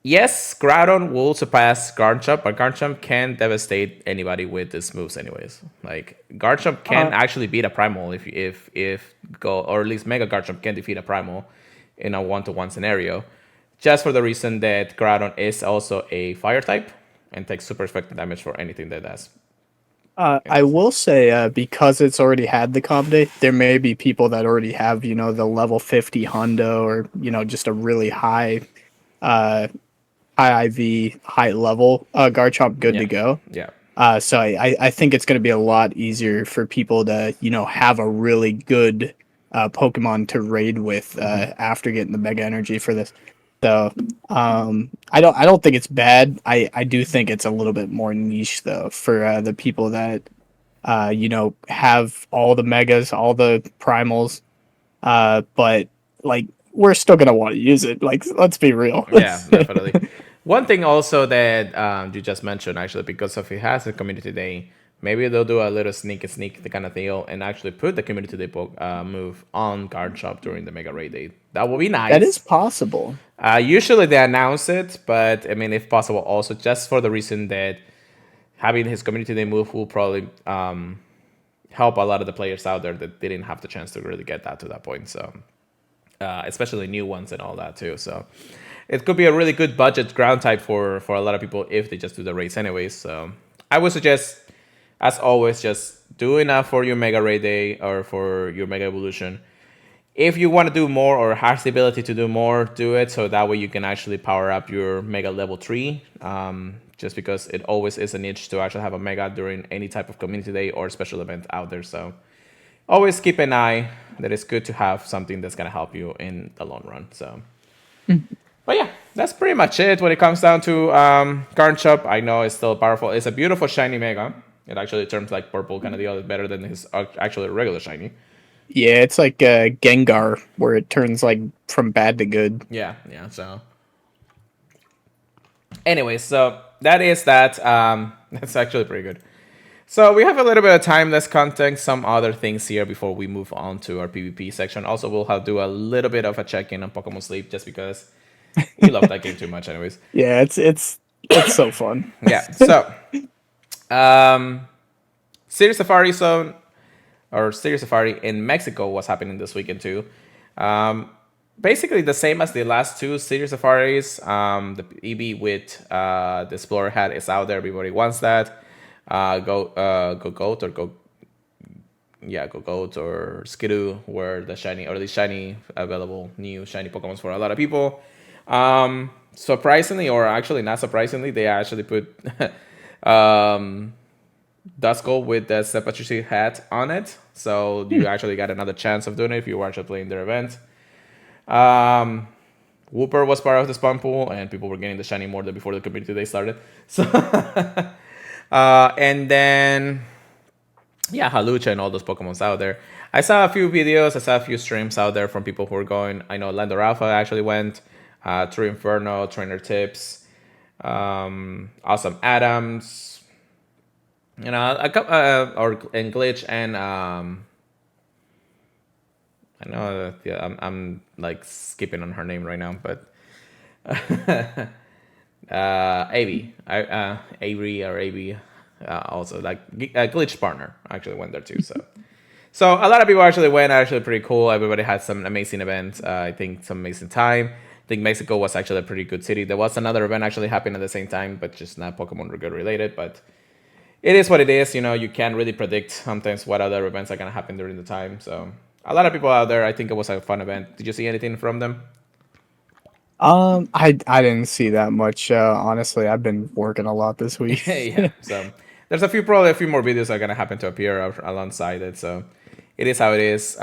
Yes, Groudon will surpass Garchomp, but Garchomp can devastate anybody with his moves, anyways. Like Garchomp can actually beat a Primal if go, or at least Mega Garchomp can defeat a Primal in a 1-to-1 scenario, just for the reason that Groudon is also a Fire type and takes super effective damage for anything that does.
I will say, because it's already had the comp day, there may be people that already have, the level 50 Hundo, or, just a really high IV, high level Garchomp good to go.
Yeah.
So I think it's going to be a lot easier for people to, have a really good Pokemon to raid with after getting the Mega Energy for this. So I don't think it's bad. I do think it's a little bit more niche though for the people that have all the megas, all the primals, but like we're still gonna want to use it. Like let's be real.
Yeah, definitely. One thing also that you just mentioned, actually, because of it has a community day, maybe they'll do a little sneak kind of deal and actually put the community day move on Card Shop during the Mega Raid Day. That would be nice.
That is possible.
Usually they announce it, but I mean, if possible, also just for the reason that having his community day move will probably help a lot of the players out there that didn't have the chance to really get that to that point. So, especially new ones and all that too. So, it could be a really good budget ground type for a lot of people if they just do the raids anyways. So, I would suggest, as always, just do enough for your Mega Raid Day or for your Mega Evolution. If you want to do more or have the ability to do more, do it. So that way you can actually power up your Mega Level 3. Just because it always is a niche to actually have a Mega during any type of community day or special event out there. So always keep an eye that it's good to have something that's going to help you in the long run. So, but yeah, that's pretty much it when it comes down to Card Shop. I know it's still powerful. It's a beautiful shiny Mega. It actually turns like purple kind of deal. It's better than his actually regular shiny.
Yeah, it's like Gengar, where it turns like from bad to good.
Yeah. So, anyway, so that is that. That's actually pretty good. So we have a little bit of time. Let's context some other things here before we move on to our PvP section. Also, we'll have to do a little bit of a check-in on Pokemon Sleep, just because we love that game too much, anyways.
Yeah, it's so fun.
Yeah. So, City Safari Zone or City Safari in Mexico was happening this weekend too. basically the same as the last two City Safaris. The EV with the Explorer hat is out there. Everybody wants that. Go Goat or Go yeah, Go Goat or Skidoo were the shiny or the shiny available new shiny Pokemons for a lot of people. Surprisingly, or actually not surprisingly, they actually put um, Duskull with the Sepatri hat on it. So you actually got another chance of doing it if you were actually playing their event. Um, Wooper was part of the spawn pool, and people were getting the shiny more than before the community day started. So, and then yeah, Halucha and all those Pokemons out there. I saw a few videos, I saw a few streams out there from people who were going. I know Lando Alpha actually went, True Inferno, Trainer Tips, Awesome Adams, you know, or and Glitch and I know that, yeah, I'm like skipping on her name right now, but Avery or Avy, also like Glitch partner actually went there too. So a lot of people actually went. Actually, pretty cool. Everybody had some amazing events. I think some amazing time. I think Mexico was actually a pretty good city. There was another event actually happening at the same time, but just not Pokemon related. But it is what it is. You know, you can't really predict sometimes what other events are gonna happen during the time. So a lot of people out there. I think it was a fun event. Did you see anything from them?
I didn't see that much. Honestly, I've been working a lot this week.
Yeah. So there's probably a few more videos that are gonna happen to appear alongside it. So it is how it is.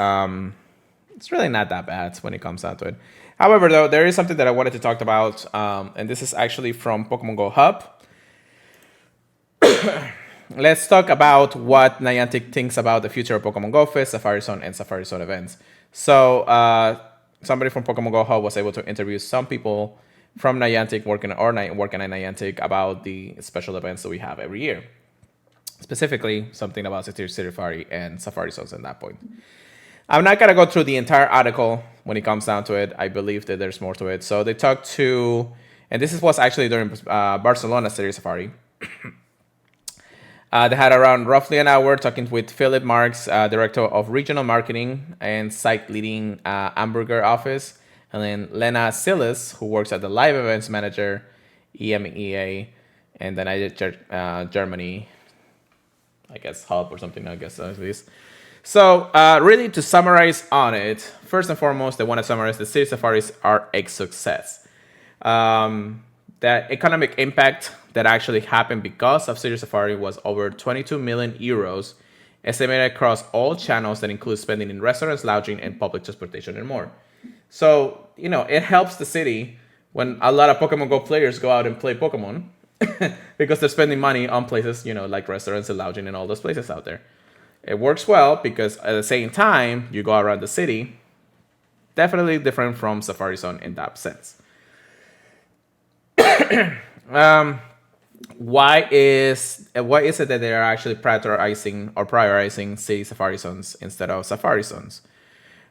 It's really not that bad when it comes down to it. However, though, there is something that I wanted to talk about, and this is actually from Pokemon Go Hub. Let's talk about what Niantic thinks about the future of Pokemon Go Fest, Safari Zone, and Safari Zone events. So, somebody from Pokemon Go Hub was able to interview some people from Niantic working at Niantic about the special events that we have every year. Specifically, something about City Safari and Safari Zones at that point. I'm not going to go through the entire article when it comes down to it. I believe that there's more to it. So they talked to, and this was actually during Barcelona City Safari. They had around roughly an hour talking with Philip Marks, Director of Regional Marketing and Site Leading Hamburger Office, and then Lena Silas, who works at the Live Events Manager, EMEA, and then I did Germany, I guess, hub or something, I guess at least. So, really, to summarize on it, first and foremost, they want to summarize the City Safaris are a success. The economic impact that actually happened because of City Safari was over 22 million euros, estimated across all channels that include spending in restaurants, lodging, and public transportation and more. So, you know, it helps the city when a lot of Pokemon Go players go out and play Pokemon because they're spending money on places, you know, like restaurants and lodging and all those places out there. It works well because at the same time, you go around the city, definitely different from Safari Zone in that sense. Why is it that they are actually prioritizing city Safari Zones instead of Safari Zones?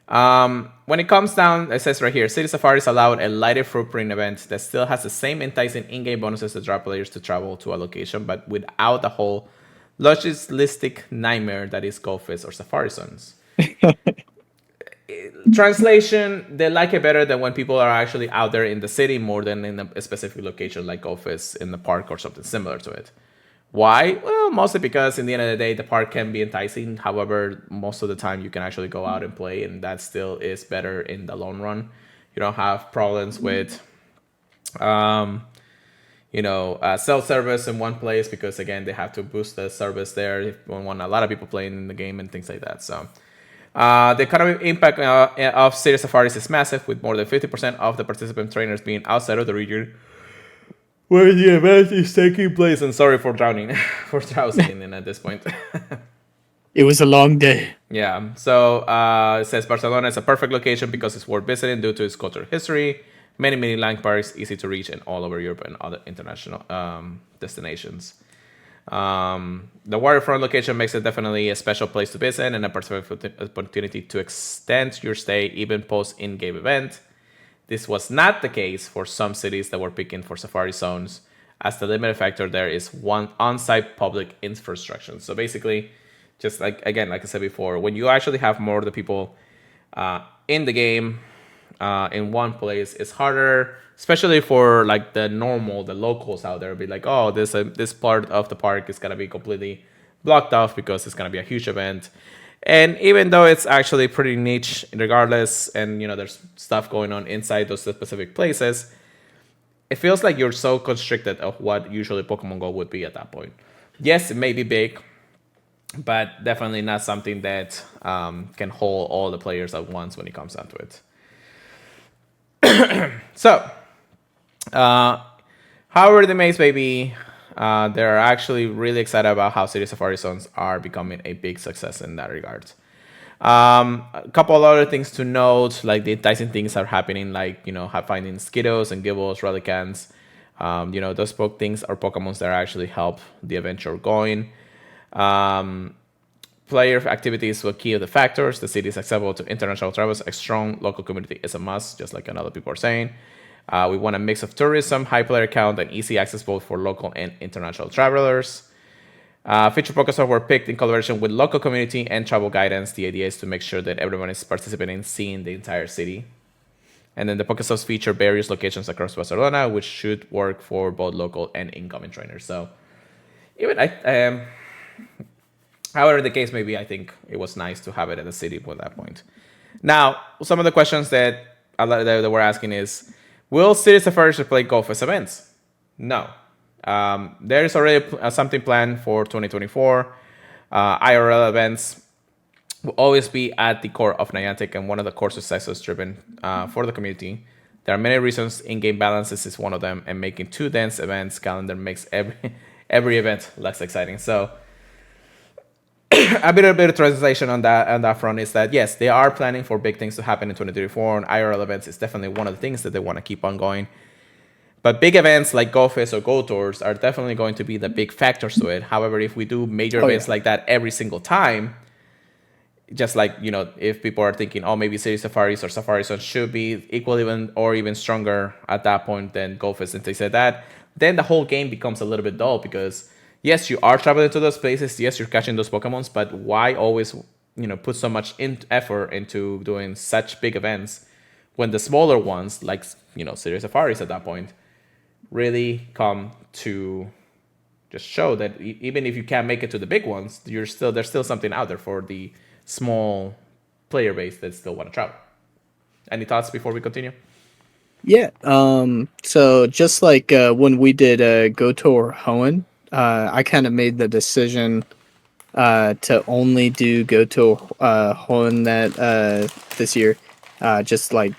When it comes down, it says right here, City Safaris allowed a lighter footprint event that still has the same enticing in-game bonuses to draw players to travel to a location, but without the whole logistic nightmare that is Go Fest or Safari Zones. Translation, they like it better than when people are actually out there in the city more than in a specific location like Go Fest in the park or something similar to it. Why? Well, mostly because in the end of the day, the park can be enticing. However, most of the time you can actually go out and play, and that still is better in the long run. You don't have problems with, self-service in one place because, again, they have to boost the service there if we want a lot of people playing in the game and things like that. So the economic impact of City Safaris is massive, with more than 50% of the participant trainers being outside of the region where the event is taking place. And sorry for drowning, for drowsing in at this point.
It was a long day.
Yeah, so it says Barcelona is a perfect location because it's worth visiting due to its cultural history, many landmarks, easy to reach, and all over Europe and other international destinations. The waterfront location makes it definitely a special place to visit and a perfect opportunity to extend your stay even post in-game event. This was not the case for some cities that were picking for Safari Zones, as the limited factor there is one on-site public infrastructure. So basically, just like I said before, when you actually have more of the people in the game, in one place is harder, especially for like the locals out there. Be like, oh, this part of the park is gonna be completely blocked off because it's gonna be a huge event. And even though it's actually pretty niche, regardless, and there's stuff going on inside those specific places, it feels like you're so constricted of what usually Pokemon Go would be at that point. Yes, it may be big, but definitely not something that can hold all the players at once when it comes down to it. So, however the maze may be, they're actually really excited about how City Safari Zones are becoming a big success in that regard. A couple of other things to note, like the enticing things are happening, like finding Skiddos and Gibbles, Relicants. Those things are Pokemons that actually help the adventure going. Player activities were key of the factors. The city is accessible to international travelers. A strong local community is a must, just like another people are saying. We want a mix of tourism, high player count, and easy access both for local and international travelers. Feature Pokestops were picked in collaboration with local community and travel guidance. The idea is to make sure that everyone is participating in seeing the entire city. And then the Pokestops feature various locations across Barcelona, which should work for both local and incoming trainers. So, however the case may be, I think it was nice to have it at the city at that point. Now, some of the questions that we're asking is, will City Safaris replace GoFest events? No. There is already something planned for 2024. IRL events will always be at the core of Niantic and one of the core successes driven for the community. There are many reasons. In-game balances is one of them, and making two dense events calendar makes every event less exciting. So a bit of translation on that front is that yes, they are planning for big things to happen in 2034, and IRL events is definitely one of the things that they want to keep on going. But big events like GoFest or Go Tours are definitely going to be the big factors to it. However, if we do major events like that every single time, just like, if people are thinking, oh, maybe City Safaris or Safari Zones should be equal or even stronger at that point than GoFest and things like that, then the whole game becomes a little bit dull because, yes, you are traveling to those places. Yes, you're catching those Pokemons, but why always, put so much effort into doing such big events when the smaller ones, like, City Safaris at that point, really come to just show that even if you can't make it to the big ones, there's still something out there for the small player base that still want to travel. Any thoughts before we continue?
Yeah. So just like when we did Go Tour Hoenn, I kind of made the decision to only do Go Tour Hoenn that this year, just like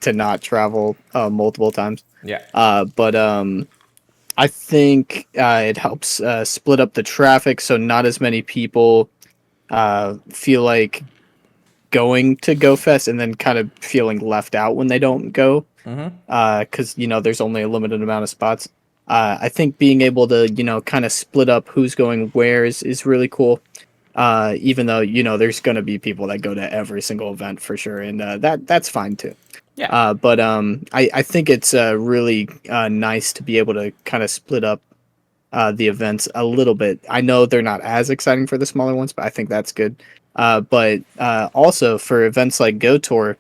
to not travel multiple times.
Yeah.
But I think it helps split up the traffic so not as many people feel like going to GoFest and then kind of feeling left out when they don't go. Because, there's only a limited amount of spots. I think being able to, kind of split up who's going where is really cool. Even though, there's going to be people that go to every single event for sure. And that's fine too.
Yeah.
But I think it's really nice to be able to kind of split up the events a little bit. I know they're not as exciting for the smaller ones, but I think that's good. But also for events like Go Tour,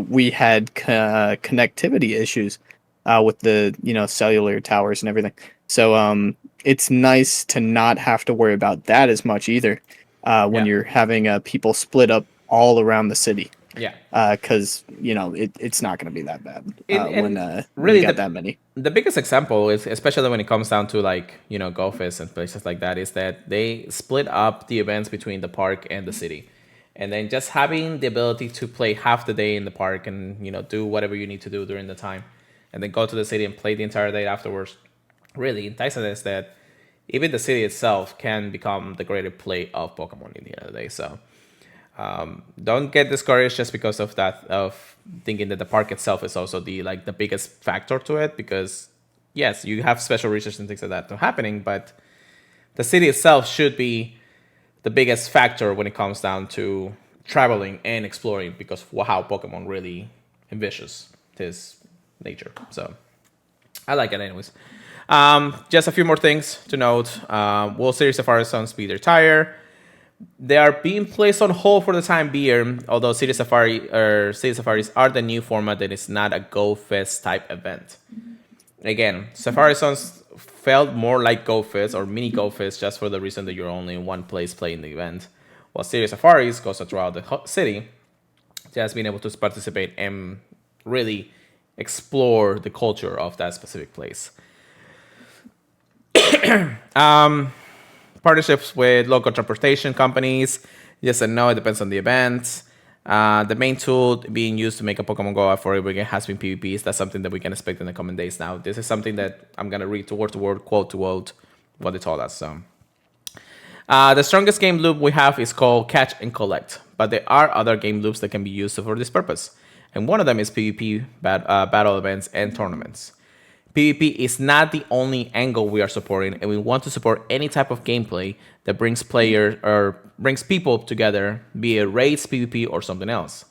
we had connectivity issues with the cellular towers and everything. So it's nice to not have to worry about that as much either when you're having people split up all around the city.
Yeah.
Because it's not going to be that bad
when
really you got that many.
The biggest example is, especially when it comes down to like GoFest and places like that, is that they split up the events between the park and the city, and then just having the ability to play half the day in the park and do whatever you need to do during the time, and then go to the city and play the entire day afterwards. Really enticing is that even the city itself can become the greater play of Pokemon in the end of the day. So. Don't get discouraged just because of that, of thinking that the park itself is also the biggest factor to it, because yes, you have special research and things like that happening, but the city itself should be the biggest factor when it comes down to traveling and exploring, because of how Pokemon really envisions this nature. So I like it anyways. Just a few more things to note. Will City Safari Zones be retired? They are being placed on hold for the time being, although City Safaris are the new format that is not a Go Fest type event. Again, Safari Zones felt more like Go Fest or mini Go Fest just for the reason that you're only in one place playing the event. While City Safaris goes throughout the city, just being able to participate and really explore the culture of that specific place. Partnerships with local transportation companies. Yes and no, it depends on the event. The main tool being used to make a Pokemon Go affordable again has been PvPs. That's something that we can expect in the coming days now. This is something that I'm going to read word to word, quote to quote, what they told us. So, the strongest game loop we have is called Catch and Collect, but there are other game loops that can be used for this purpose. And one of them is PvP battle events and tournaments. PvP is not the only angle we are supporting, and we want to support any type of gameplay that brings players or brings people together, be it raids, PvP, or something else.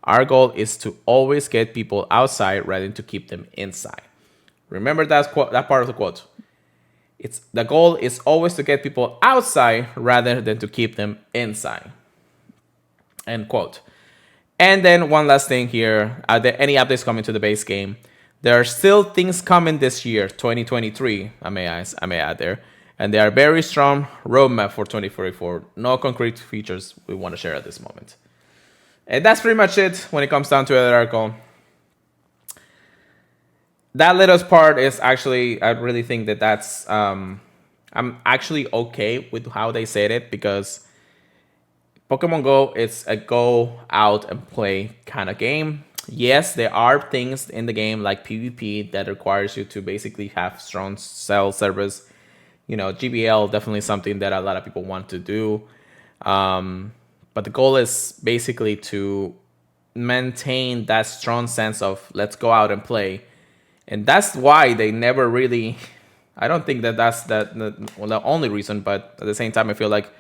Our goal is to always get people outside rather than to keep them inside. Remember that part of the quote. It's the goal is always to get people outside rather than to keep them inside. End quote. And then one last thing here: are there any updates coming to the base game? There are still things coming this year, 2023, I may add there. And there are very strong roadmap for 2044. No concrete features we want to share at this moment. And that's pretty much it when it comes down to the article. That little part is actually, I really think that's, I'm actually okay with how they said it, because Pokemon Go is a go out and play kind of game. Yes, there are things in the game like PvP that requires you to basically have strong cell service. GBL definitely something that a lot of people want to do. But the goal is basically to maintain that strong sense of let's go out and play. And that's why they never really, I don't think that's the only reason, but at the same time, I feel like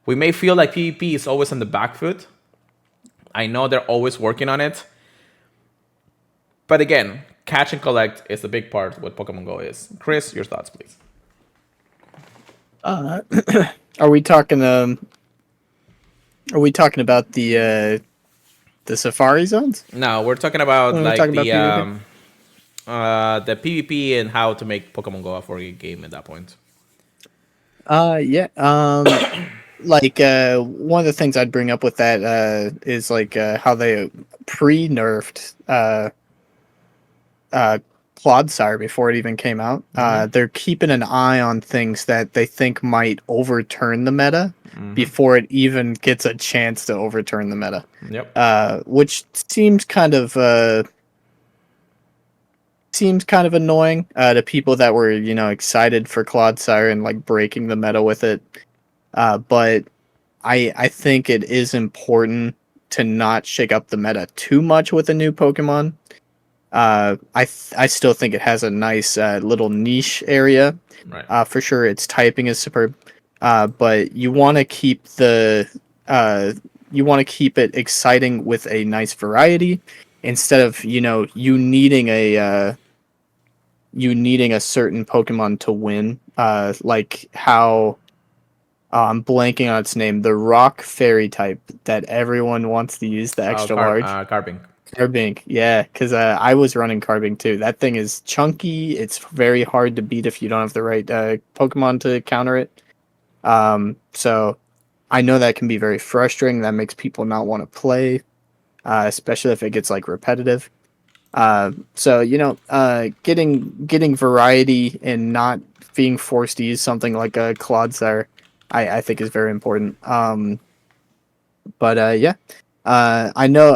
we may feel like PvP is always on the back foot. I know they're always working on it. But again, catch and collect is the big part of what Pokemon Go is. Chris, your thoughts, please.
Are we talking? Are we talking about the Safari Zones?
No, we're talking about
When we're
like
talking
the
about
PvP and how to make Pokemon Go a 4K game at that point.
Yeah. Like one of the things I'd bring up with that is like how they pre-nerfed Clodsire before it even came out. They're keeping an eye on things that they think might overturn the meta before it even gets a chance to overturn the meta.
Yep.
Which seems kind of annoying to people that were excited for Clodsire and like breaking the meta with it. But I think it is important to not shake up the meta too much with a new Pokemon. I still think it has a nice little niche area.
Right.
For sure, its typing is superb. But you want to keep it exciting with a nice variety instead of you needing a certain Pokemon to win. Like how I'm blanking on its name, the Rock Fairy type that everyone wants to use, the extra large.
Carbink.
Carbink, yeah, because I was running Carbink too. That thing is chunky. It's very hard to beat if you don't have the right Pokemon to counter it. So I know that can be very frustrating. That makes people not want to play, especially if it gets like repetitive. So getting variety and not being forced to use something like a Clodsire, I think is very important. But yeah. I know,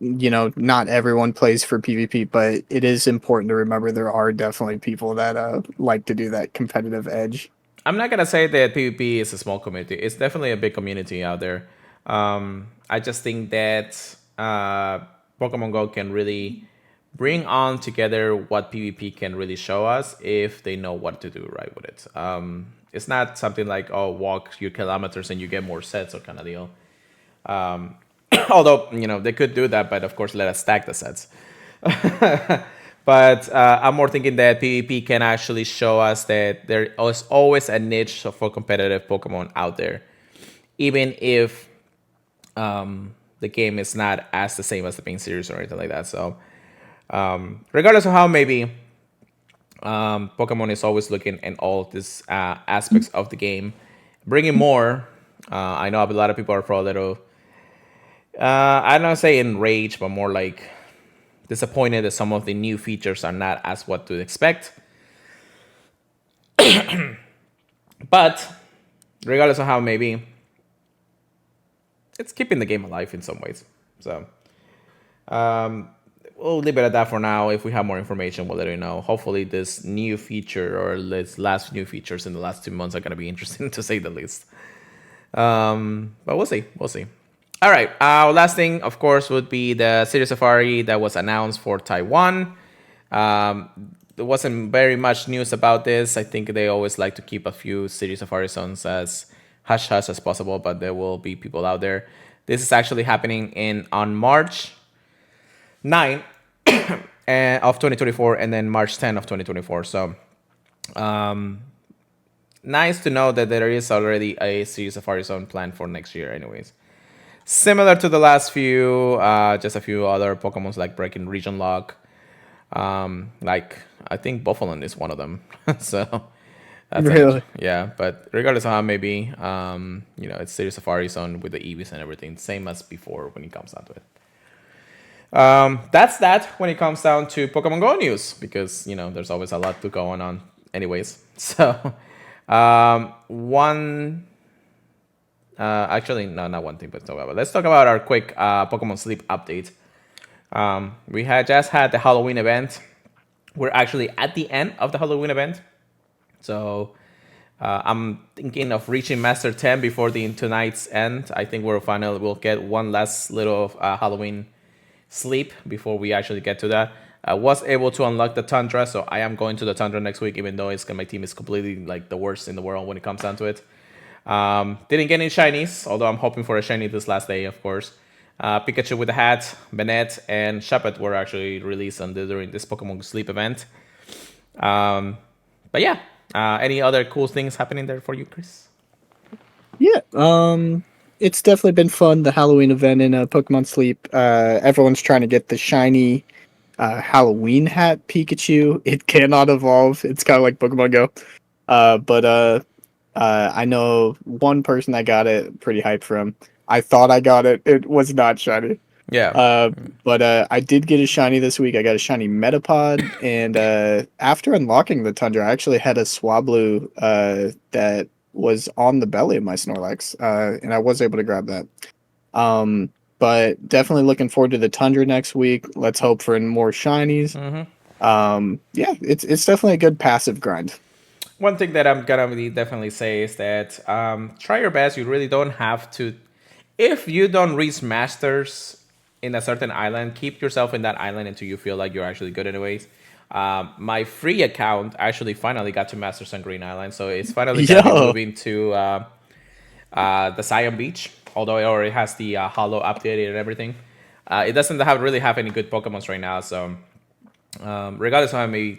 not everyone plays for PvP, but it is important to remember there are definitely people that like to do that competitive edge.
I'm not gonna say that PvP is a small community. It's definitely a big community out there. I just think that Pokemon Go can really bring on together what PvP can really show us if they know what to do right with it. It's not something like walk your kilometers and you get more sets or kind of deal. Although they could do that, but of course let us stack the sets. But I'm more thinking that PvP can actually show us that there is always a niche for competitive Pokemon out there. even if the game is not as the same as the main series or anything like that. So regardless of how maybe Pokemon is always looking at all these aspects of the game, bringing more. I know a lot of people are probably a little, I don't say enraged, but more like disappointed that some of the new features are not as what to expect. But regardless of how maybe, it's keeping the game alive in some ways. So we'll leave it at that for now. If we have more information, we'll let you know. Hopefully, this new feature or this last new features in the last 2 months are going to be interesting to say the least. But we'll see. We'll see. All right. Last thing, of course, would be the City Safari that was announced for Taiwan. There wasn't very much news about this. I think they always like to keep a few City Safari zones as hush hush as possible, but there will be people out there. This is actually happening on March 9 of 2024 and then March 10 of 2024. So nice to know that there is already a City Safari zone planned for next year anyways. Similar to the last few, just a few other Pokemons like breaking region lock. Like I think Buffalon is one of them. So that's
Really?
yeah, but regardless of how maybe it's City Safari Zone with the EVs and everything, same as before when it comes down to it. That's that when it comes down to Pokemon Go news, because there's always a lot to go on anyways. So one actually no, not one thing, but let's talk about our quick Pokemon Sleep update. We had just had the Halloween event. We're actually at the end of the Halloween event. So I'm thinking of reaching Master 10 before tonight's end. I think we'll get one last little Halloween sleep before we actually get to that. I was able to unlock the Tundra, so I am going to the Tundra next week, even though my team is completely like the worst in the world when it comes down to it. Didn't get any shinies, although I'm hoping for a shiny this last day, of course. Pikachu with the hat, Bennett, and Shuppet were actually released during this Pokemon Sleep event. But yeah, any other cool things happening there for you, Chris?
Yeah, it's definitely been fun. The Halloween event in Pokemon Sleep. Everyone's trying to get the shiny Halloween hat Pikachu. It cannot evolve. It's kind of like Pokemon Go. But I know one person that got it. Pretty hyped from. I thought I got it. It was not shiny.
Yeah.
But I did get a shiny this week. I got a shiny Metapod, and after unlocking the Tundra, I actually had a Swablu that was on the belly of my Snorlax, and I was able to grab that. But definitely looking forward to the Tundra next week. Let's hope for more shinies. Yeah, it's definitely a good passive grind.
One thing that I'm gonna really definitely say is that try your best. You really don't have to. If you don't reach Masters in a certain island, keep yourself in that island until you feel like you're actually good anyways. My free account actually finally got to Masters on Green Island, so it's finally gonna be moving to the Zion Beach, although it already has the Hollow updated and everything. It doesn't really have any good Pokemons right now, so regardless of how many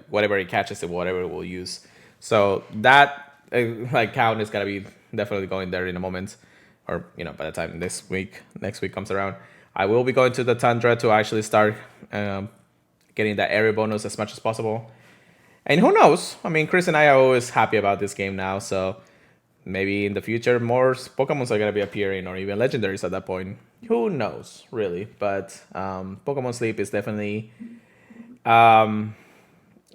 whatever it catches it, whatever it will use. So that account is gonna be definitely going there in a moment, or by the time next week comes around. I will be going to the Tundra to actually start getting that area bonus as much as possible. And who knows? I mean, Chris and I are always happy about this game now, so maybe in the future more Pokemons are going to be appearing, or even legendaries at that point. Who knows, really? But Pokemon Sleep is definitely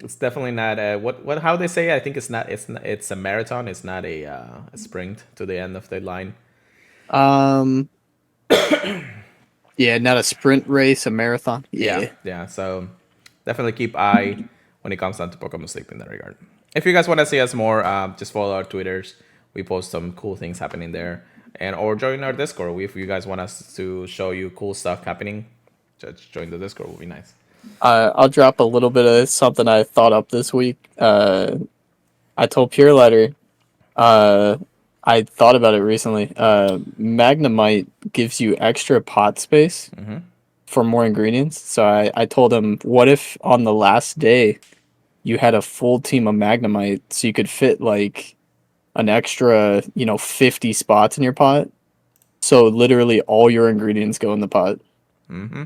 it's definitely not how they say it? I think it's a marathon. It's not a sprint to the end of the line.
Yeah, not a sprint race, a marathon.
Yeah. So definitely keep eye when it comes down to Pokemon Sleep in that regard. If you guys want to see us more, just follow our Twitters. We post some cool things happening there, or join our Discord. If you guys want us to show you cool stuff happening, just join the Discord. Will be nice.
I'll drop a little bit of something I thought up this week. I told Pure Letter. I thought about it recently. Magnemite gives you extra pot space for more ingredients. So I told him, what if on the last day you had a full team of Magnemite, so you could fit like an extra, 50 spots in your pot. So literally all your ingredients go in the pot.
Mm-hmm.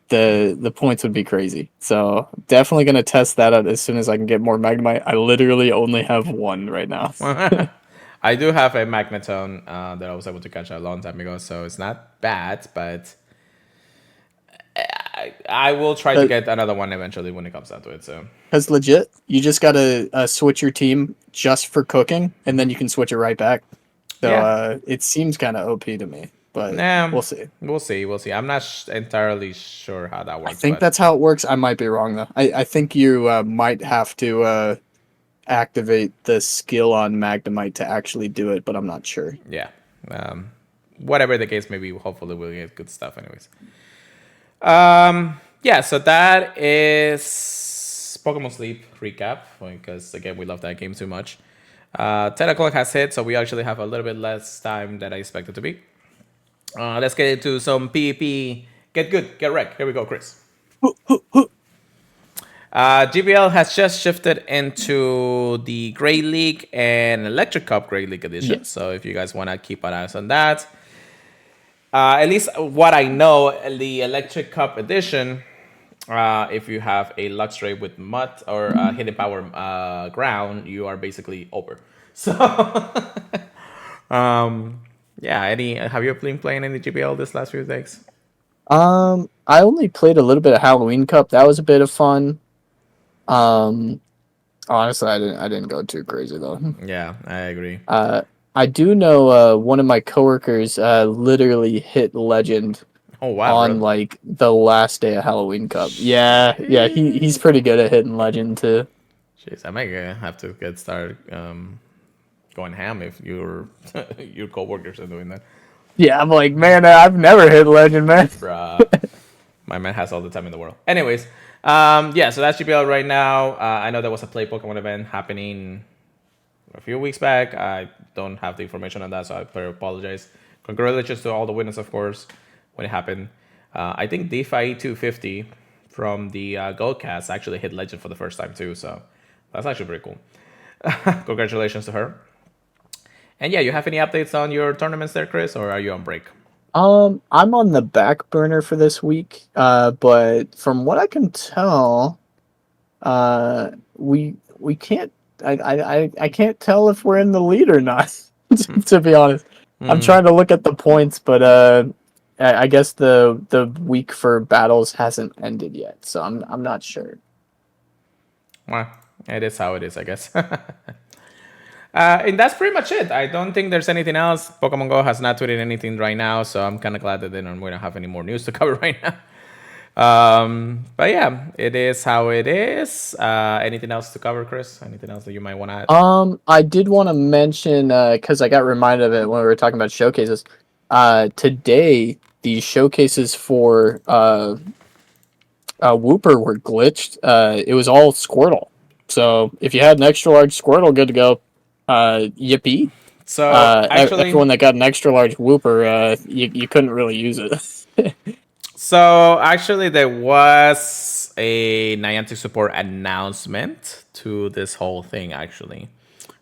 The points would be crazy. So definitely gonna test that out as soon as I can get more Magnemite. I literally only have one right now.
I do have a Magnetone that I was able to catch a long time ago, so it's not bad, but I will try to get another one eventually when it comes down to it. So,
Because legit, you just gotta switch your team just for cooking, and then you can switch it right back. So
yeah,
it seems kind of OP to me, but
nah,
we'll see.
we'll see, we'll see. I'm not entirely sure how that
I
works,
think
but
that's how it works. I might be wrong though. I think you might have to activate the skill on Magnemite to actually do it, but I'm not sure.
yeah, whatever the case may be, hopefully we'll get good stuff, anyways. Yeah, so that is Pokemon Sleep recap because again we love that game too much. 10 o'clock has hit, so we actually have a little bit less time than I expected to be. Let's get into some PvP. Get good, get wrecked. Here we go, Chris. GBL has just shifted into the Great League and Electric Cup Great League edition.
Yeah.
So if you guys want to keep an eye on that, at least what I know, the Electric Cup edition, if you have a Luxray with mud or hidden power ground, you are basically over. So, yeah. Have you been playing any GBL this last few days?
I only played a little bit of Halloween Cup. That was a bit of fun. Honestly, I didn't go too crazy though.
Yeah, I agree.
I do know one of my coworkers literally hit legend
Oh wow,
on
really?
like the last day of Halloween Cup. Yeah, he's pretty good at hitting legend too.
Jeez, I might have to get started going ham if your coworkers are doing that.
Yeah, I'm like, man, I've never hit legend, man.
Bruh. My man has all the time in the world. Anyways, yeah, so that's GPL right now. I know there was a Play Pokemon event happening a few weeks back. I don't have the information on that, so I better apologize. Congratulations to all the winners, of course, when it happened. I think DeFi 250 from the Goldcast actually hit Legend for the first time, too, so that's actually pretty cool. Congratulations to her. And yeah, you have any updates on your tournaments there, Chris, or are you on break?
I'm on the back burner for this week, but from what I can tell, we can't. I can't tell if we're in the lead or not. To be honest, I'm trying to look at the points, but I guess the week for battles hasn't ended yet, so I'm not sure.
Well, it is how it is, I guess. And that's pretty much it. I don't think there's anything else. Pokemon Go has not tweeted anything right now, so I'm kind of glad that we don't have any more news to cover right now. But yeah, it is how it is. Anything else to cover, Chris? Anything else that you might want to add?
I did want to mention because I got reminded of it when we were talking about showcases. Today the showcases for Whooper were glitched. It was all Squirtle. So if you had an extra large Squirtle, good to go. Yippee!
So actually,
everyone that got an extra large Whooper, you couldn't really use it.
there was a Niantic support announcement to this whole thing actually,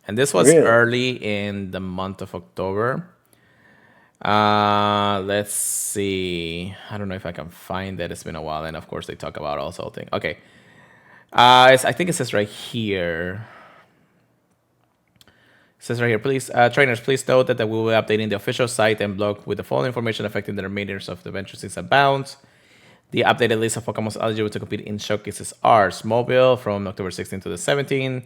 and this was
Really?
early in the month of October. Let's see. I don't know if I can find it. It's been a while, and of course they talk about also thing. Okay. I think it says right here. It says right here, please, trainers, please note that we will be updating the official site and blog with the following information affecting the remainders of the Venture 6 and Bounce. The updated list of Pokemon eligible to compete in showcases are Smobile from October 16th to the 17th,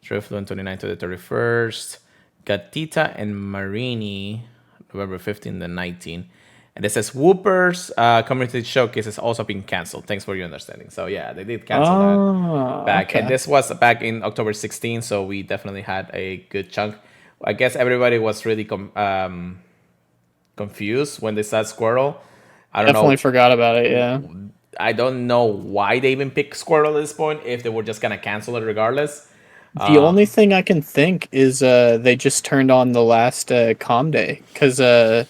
Drifloon 29th to the 31st, Gatita and Marini November 15th to 19th. And it says Whooper's community showcase has also been canceled. Thanks for your understanding. So yeah, they did cancel that back.
Okay.
And this was back in October 16th, so we definitely had a good chunk. I guess everybody was really confused when they said Squirtle. I don't
Definitely
know.
forgot about it, yeah.
I don't know why they even picked Squirtle at this point, if they were just going to cancel it regardless.
The only thing I can think is they just turned on the last calm day. Because what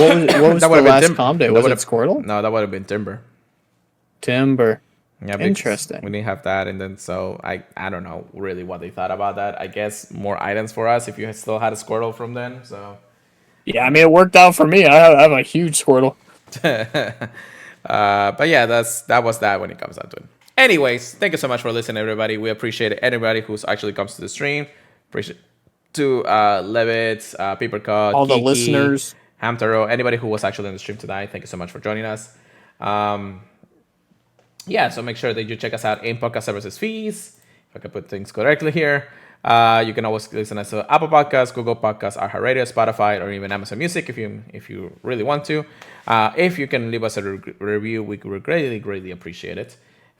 was
That would
the
have been
last calm day? Was it Squirtle?
No, that would have been Timber.
Timber.
Yeah, because
Interesting.
we didn't have that, and then so I don't know really what they thought about that. I guess more items for us if you still had a Squirtle from then. So,
Yeah, I mean it worked out for me. I have a huge Squirtle.
but yeah, that was that when it comes down to it. Anyways, thank you so much for listening, everybody. We appreciate anybody who's actually comes to the stream. Appreciate to Levitt, Papercut,
All the
Kiki,
listeners.
Hamtaro, anybody who was actually in the stream tonight. Thank you so much for joining us. Yeah, so make sure that you check us out in podcast services fees. If I can put things correctly here. You can always listen to us on Apple Podcasts, Google Podcasts, iHeartRadio, Spotify, or even Amazon Music if you really want to. If you can leave us a review, we would greatly appreciate it.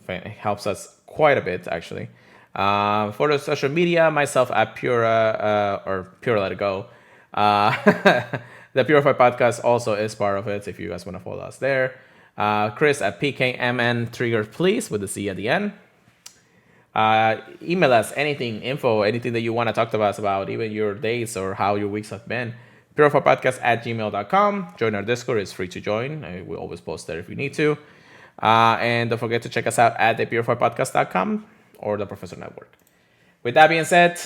It helps us quite a bit, actually. For the social media, myself at Pura, or Pura Let It Go. The Purified podcast also is part of it if you guys want to follow us there. Chris at PKMN Trigger Please with the C at the end. Email us anything that you want to talk to us about, even your days or how your weeks have been. purifiedpodcast@gmail.com. Join our Discord, it's free to join. We always post there if you need to. And don't forget to check us out at thepurifiedpodcast.com or the Professor Network. With that being said,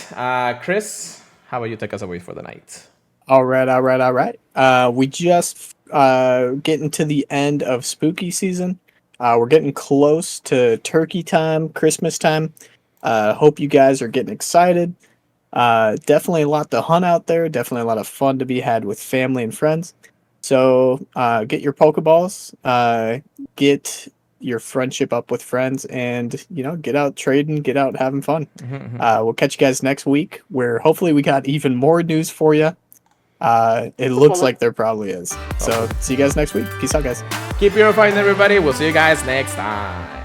Chris, how about you take us away for the night?
All right. We just getting to the end of spooky season. We're getting close to turkey time, Christmas time. Hope you guys are getting excited. Definitely a lot to hunt out there. Definitely a lot of fun to be had with family and friends. So get your Pokeballs. Get your friendship up with friends, and get out trading, get out having fun. We'll catch you guys next week, where hopefully we got even more news for you. It looks like there probably is. So see you guys next week. Peace out, guys.
Keep purifying, everybody. We'll see you guys next time.